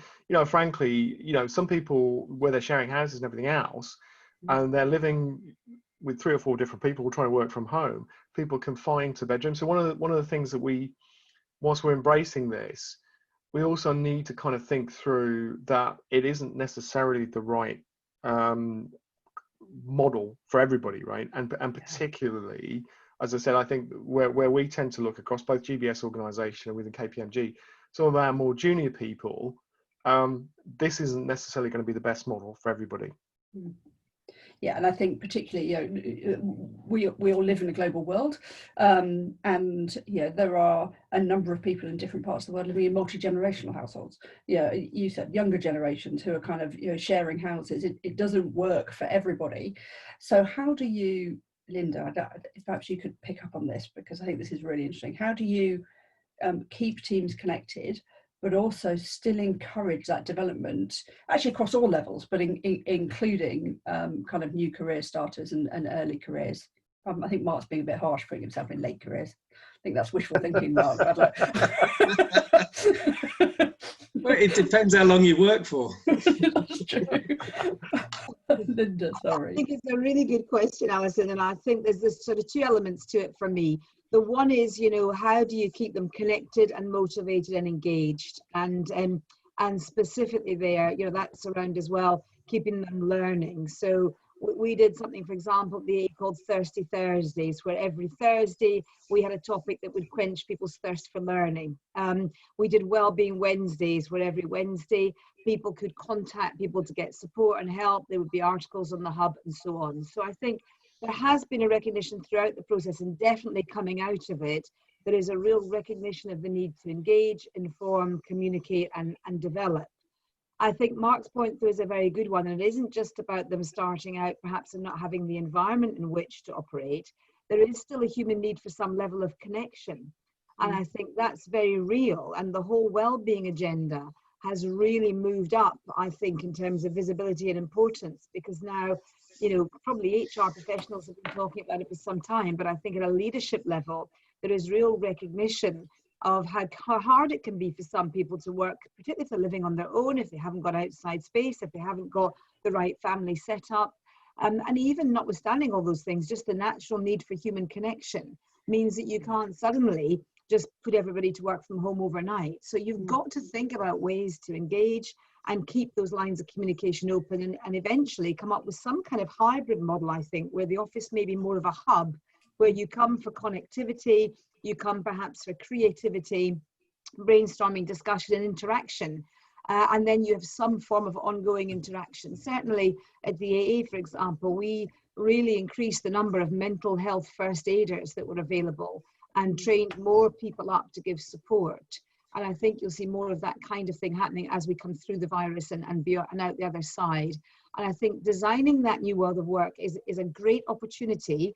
Speaker 5: frankly, some people where they're sharing houses and everything else, and they're living with 3 or 4 different people trying to work from home, people confined to bedrooms. So one of the things that whilst we're embracing this, we also need to kind of think through that it isn't necessarily the right model for everybody, right? And particularly, as I said, I think where we tend to look across both GBS organisation and within KPMG, some of our more junior people, this isn't necessarily going to be the best model for everybody.
Speaker 1: Yeah, and I think particularly, we all live in a global world, and there are a number of people in different parts of the world living in multi-generational households. Yeah, you said younger generations who are kind of sharing houses. It doesn't work for everybody. So how do you, Linda? Perhaps you could pick up on this, because I think this is really interesting. How do you keep teams connected, but also still encourage that development, actually across all levels, but including kind of new career starters and early careers? I think Mark's being a bit harsh putting himself in late careers. I think that's wishful thinking, Mark.
Speaker 3: Well, it depends how long you work for.
Speaker 1: That's true. Linda, sorry.
Speaker 4: I think it's a really good question, Alison, and I think there's sort of 2 elements to it for me. The one is, how do you keep them connected and motivated and engaged? And specifically there, that's around as well, keeping them learning. So we did something, for example, at the AA called Thirsty Thursdays, where every Thursday we had a topic that would quench people's thirst for learning. We did Wellbeing Wednesdays, where every Wednesday people could contact people to get support and help. There would be articles on the hub and so on. So I think there has been a recognition throughout the process, and definitely coming out of it, there is a real recognition of the need to engage, inform, communicate, and develop. I think Mark's point though is a very good one, and it isn't just about them starting out perhaps and not having the environment in which to operate. There is still a human need for some level of connection, and I think that's very real, and the whole well-being agenda has really moved up, I think, in terms of visibility and importance, because now probably HR professionals have been talking about it for some time, but I think at a leadership level, there is real recognition of how hard it can be for some people to work, particularly if they're living on their own, if they haven't got outside space, if they haven't got the right family set up. And even notwithstanding all those things, just the natural need for human connection means that you can't suddenly just put everybody to work from home overnight. So you've got to think about ways to engage and keep those lines of communication open, and eventually come up with some kind of hybrid model, I think, where the office may be more of a hub, where you come for connectivity, you come perhaps for creativity, brainstorming, discussion and interaction, and then you have some form of ongoing interaction. Certainly at the AA, for example, we really increased the number of mental health first aiders that were available and trained more people up to give support. And I think you'll see more of that kind of thing happening as we come through the virus and out the other side. And I think designing that new world of work is a great opportunity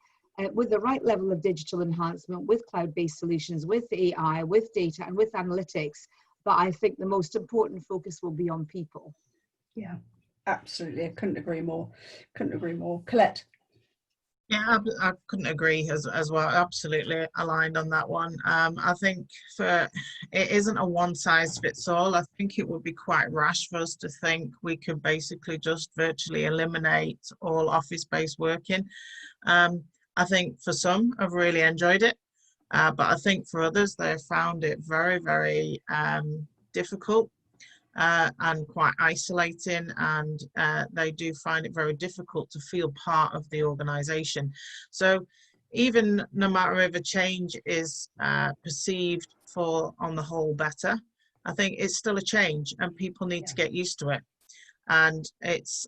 Speaker 4: with the right level of digital enhancement, with cloud-based solutions, with AI, with data and with analytics. But I think the most important focus will be on people.
Speaker 1: Yeah, absolutely. I couldn't agree more. Couldn't agree more. Colette.
Speaker 2: Yeah, I couldn't agree as well. Absolutely aligned on that one. I think it isn't a one size fits all. I think it would be quite rash for us to think we could basically just virtually eliminate all office-based working. I think for some have really enjoyed it, but I think for others they found it very, very difficult. And quite isolating, and they do find it very difficult to feel part of the organization. So even no matter if a change is perceived for on the whole better, I think it's still a change and people need to get used to it. And it's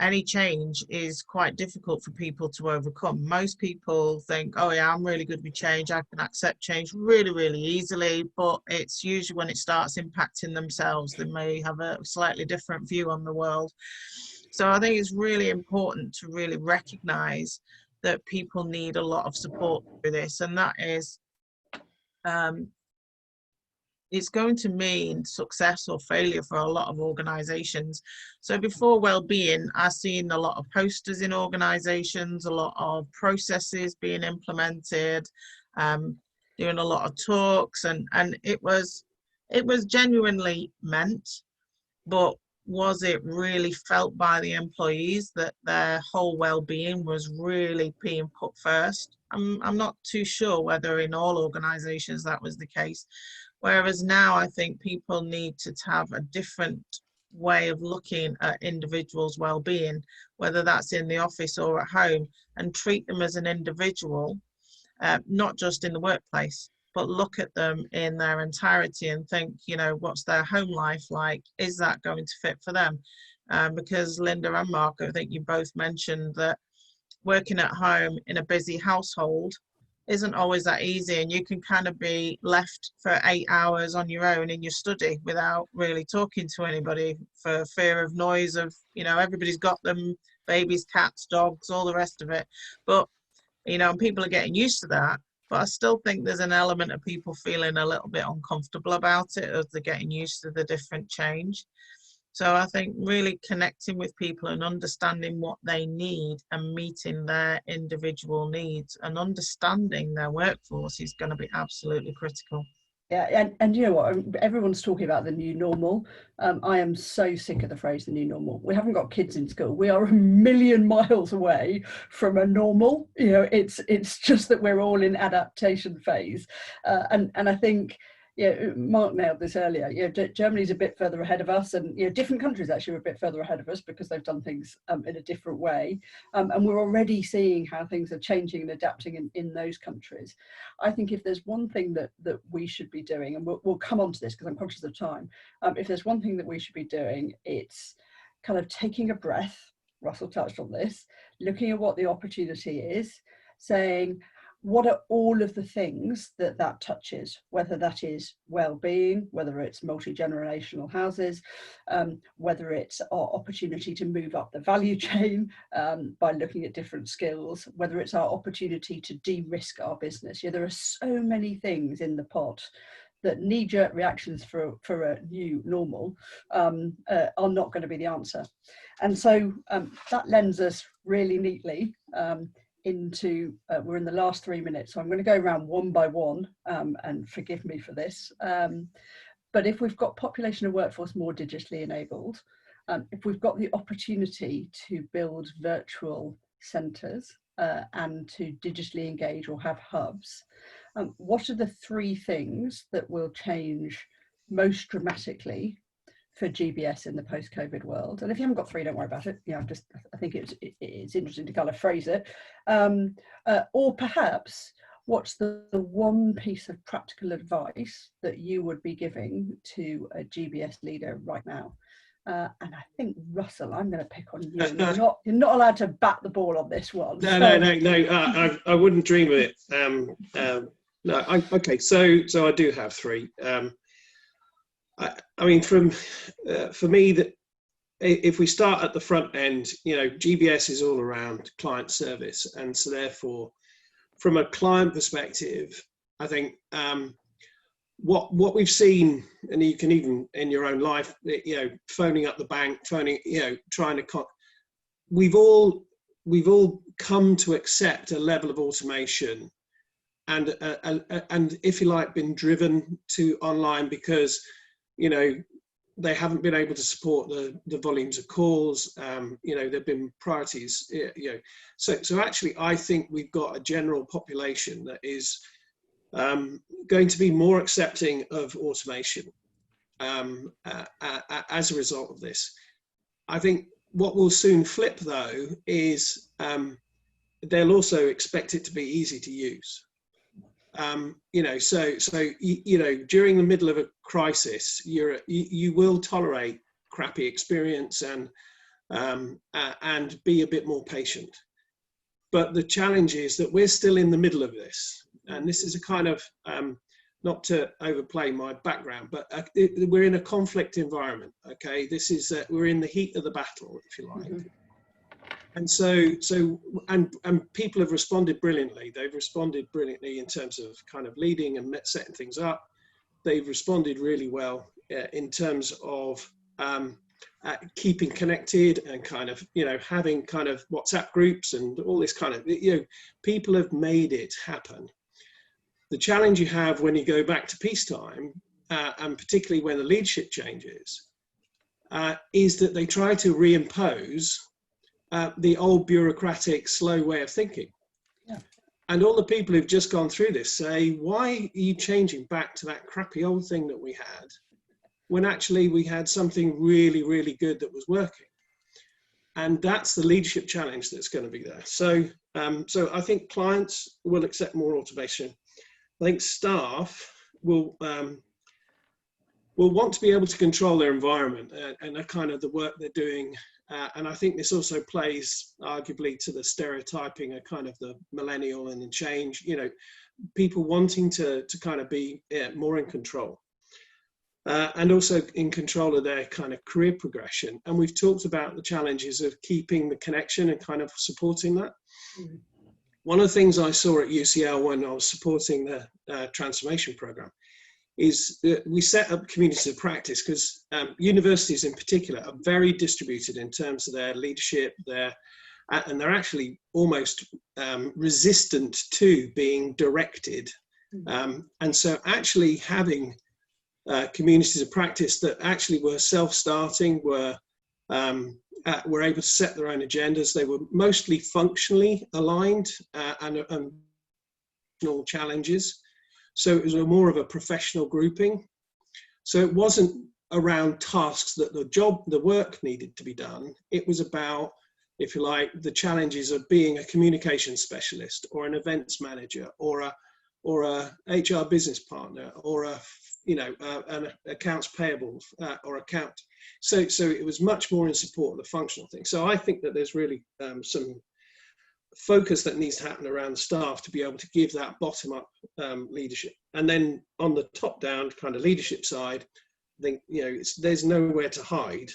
Speaker 2: any change is quite difficult for people to overcome. Most people think, oh yeah, I'm really good with change. I can accept change really, really easily, but it's usually when it starts impacting themselves, they may have a slightly different view on the world. So I think it's really important to really recognize that people need a lot of support through this, and that is it's going to mean success or failure for a lot of organizations. So before well-being, I've seen a lot of posters in organizations, a lot of processes being implemented, doing a lot of talks, and it was genuinely meant, but was it really felt by the employees that their whole well-being was really being put first? I'm not too sure whether in all organizations that was the case. Whereas now I think people need to have a different way of looking at individuals' well-being, whether that's in the office or at home, and treat them as an individual, not just in the workplace, but look at them in their entirety and think, you know, what's their home life like? Is that going to fit for them? Because Linda and Mark, I think you both mentioned that working at home in a busy household isn't always that easy, and you can kind of be left for 8 hours on your own in your study without really talking to anybody for fear of noise of, you know, everybody's got them, babies, cats, dogs, all the rest of it. But, you know, and people are getting used to that. But I still think there's an element of people feeling a little bit uncomfortable about it as they're getting used to the different change. So I think really connecting with people and understanding what they need and meeting their individual needs and understanding their workforce is going to be absolutely critical.
Speaker 1: Yeah, and you know what, everyone's talking about the new normal. I am so sick of the phrase the new normal. We haven't got kids in school. We are a million miles away from a normal. You know, it's just that we're all in adaptation phase. And I think, yeah, Mark nailed this earlier. You know, Germany's a bit further ahead of us, and you know, different countries actually are a bit further ahead of us because they've done things in a different way. And we're already seeing how things are changing and adapting in those countries. I think if there's one thing that we should be doing, and we'll come on to this because I'm conscious of time, if there's one thing that we should be doing, it's kind of taking a breath. Russell touched on this, looking at what the opportunity is, saying, what are all of the things that touches, whether that is well-being, whether it's multi-generational houses, whether it's our opportunity to move up the value chain by looking at different skills, whether it's our opportunity to de-risk our business. Yeah, there are so many things in the pot that knee-jerk reactions for a new normal are not going to be the answer. And so that lends us really neatly into, we're in the last 3 minutes, so I'm going to go around one by one, and forgive me for this. But if we've got population and workforce more digitally enabled, if we've got the opportunity to build virtual centres and to digitally engage or have hubs, what are the 3 things that will change most dramatically for GBS in the post-COVID world? And if you haven't got 3, don't worry about it. You know, I think it's interesting to kind of phrase it. Or perhaps, what's the one piece of practical advice that you would be giving to a GBS leader right now? And I think, Russell, I'm going to pick on you. You're not allowed to bat the ball on this one.
Speaker 3: No. I wouldn't dream of it. Okay. So I do have 3. I mean, for me, that if we start at the front end, you know, GBS is all around client service, and so therefore, from a client perspective, I think what we've seen, and you can even in your own life, you know, phoning up the bank, you know, trying to, we've all come to accept a level of automation, and if you like, been driven to online because, you know, they haven't been able to support the volumes of calls. You know, there've been priorities. You know, so actually, I think we've got a general population that is going to be more accepting of automation as a result of this. I think what will soon flip, though, is they'll also expect it to be easy to use. You know, so you know, during the middle of a crisis, you will tolerate crappy experience and be a bit more patient. But the challenge is that we're still in the middle of this, and this is a kind of not to overplay my background, but we're in a conflict environment. Okay, this is we're in the heat of the battle, if you like. Mm-hmm. And and people have responded brilliantly. They've responded brilliantly in terms of kind of leading and setting things up. They've responded really well in terms of keeping connected and kind of, having kind of WhatsApp groups and all this kind of, people have made it happen. The challenge you have when you go back to peacetime, and particularly when the leadership changes, is that they try to reimpose the old bureaucratic, slow way of thinking. Yeah. And all the people who've just gone through this say, why are you changing back to that crappy old thing that we had, when actually we had something really, really good that was working? And that's the leadership challenge that's going to be there. So, I think clients will accept more automation. I think staff will want to be able to control their environment and the kind of the work they're doing. And I think this also plays arguably to the stereotyping of kind of the millennial and the change, people wanting to kind of be more in control. And also in control of their kind of career progression. And we've talked about the challenges of keeping the connection and kind of supporting that. Mm-hmm. One of the things I saw at UCL when I was supporting the transformation program is that we set up communities of practice, because universities in particular are very distributed in terms of their leadership, and they're actually almost resistant to being directed. Mm-hmm. And so actually having communities of practice that actually were self-starting, were able to set their own agendas. They were mostly functionally aligned and challenges. So it was more of a professional grouping. So it wasn't around tasks that the work needed to be done. It was about, if you like, the challenges of being a communication specialist or an events manager or a HR business partner or an accounts payable or account. So it was much more in support of the functional thing. So I think that there's really some focus that needs to happen around staff to be able to give that bottom-up leadership. And then on the top-down kind of leadership side, I think there's nowhere to hide.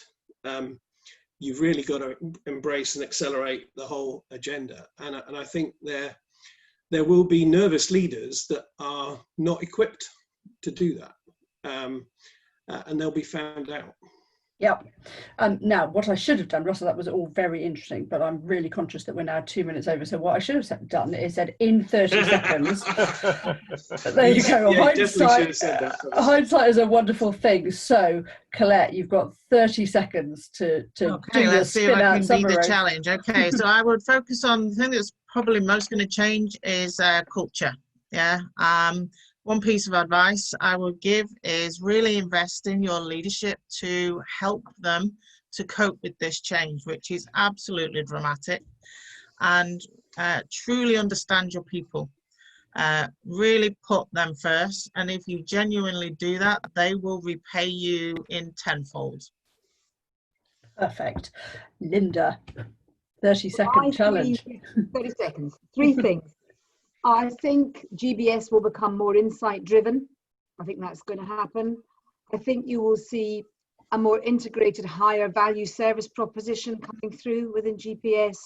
Speaker 3: You've really got to embrace and accelerate the whole agenda. And I think there will be nervous leaders that are not equipped to do that, and they'll be found out.
Speaker 1: Yep. Now, what I should have done, Russell, that was all very interesting, but I'm really conscious that we're now 2 minutes over. So what I should have done is said in 30 seconds. There you go.
Speaker 3: Yeah,
Speaker 1: hindsight is a wonderful thing. So, Colette, you've got 30 seconds to do your spin-out summary.
Speaker 2: Be the challenge. Okay, so I would focus on the thing that's probably most going to change is culture. Yeah. One piece of advice I would give is really invest in your leadership to help them to cope with this change, which is absolutely dramatic, and truly understand your people. Really put them first, and if you genuinely do that, they will repay you in tenfold.
Speaker 1: Perfect. Linda, 30-second challenge.
Speaker 4: 30 seconds. 3 things. I think GBS will become more insight driven. I think that's going to happen. I think you will see a more integrated, higher value service proposition coming through within GPS.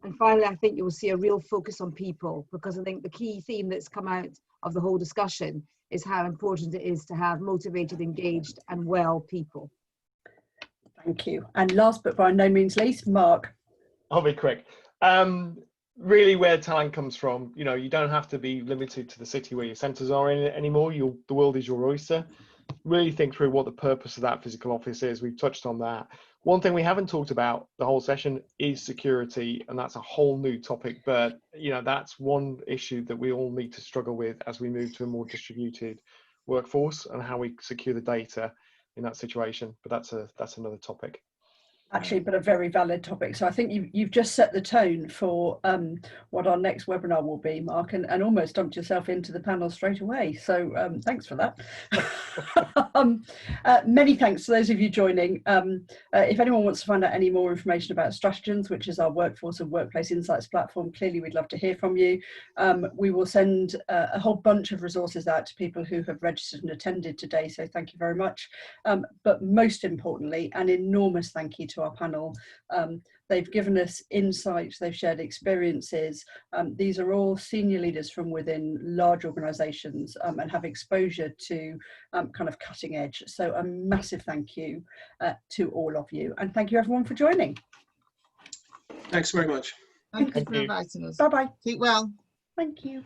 Speaker 4: And finally, I think you will see a real focus on people, because I think the key theme that's come out of the whole discussion is how important it is to have motivated, engaged and well people.
Speaker 1: Thank you. And last but by no means least, Mark.
Speaker 5: I'll be quick. Really where talent comes from, you don't have to be limited to the city where your centres are in it anymore. The world is your oyster. Really think through what the purpose of that physical office is. We've touched on that. One thing we haven't talked about the whole session is security, and that's a whole new topic, but that's one issue that we all need to struggle with as we move to a more distributed workforce, and how we secure the data in that situation. But that's another topic.
Speaker 1: Actually, but a very valid topic. So I think you've just set the tone for what our next webinar will be, Mark, and almost dumped yourself into the panel straight away. So thanks for that. Many thanks to those of you joining. If anyone wants to find out any more information about Stratigens, which is our workforce and workplace insights platform, clearly we'd love to hear from you. We will send a whole bunch of resources out to people who have registered and attended today, so thank you very much. But most importantly, an enormous thank you to our panel. They've given us insights, they've shared experiences. These are all senior leaders from within large organisations and have exposure to kind of cutting edge. So a massive thank you to all of you. And thank you everyone for joining.
Speaker 3: Thanks very much.
Speaker 2: Thank you for inviting us.
Speaker 1: Bye-bye.
Speaker 2: Keep well.
Speaker 1: Thank you.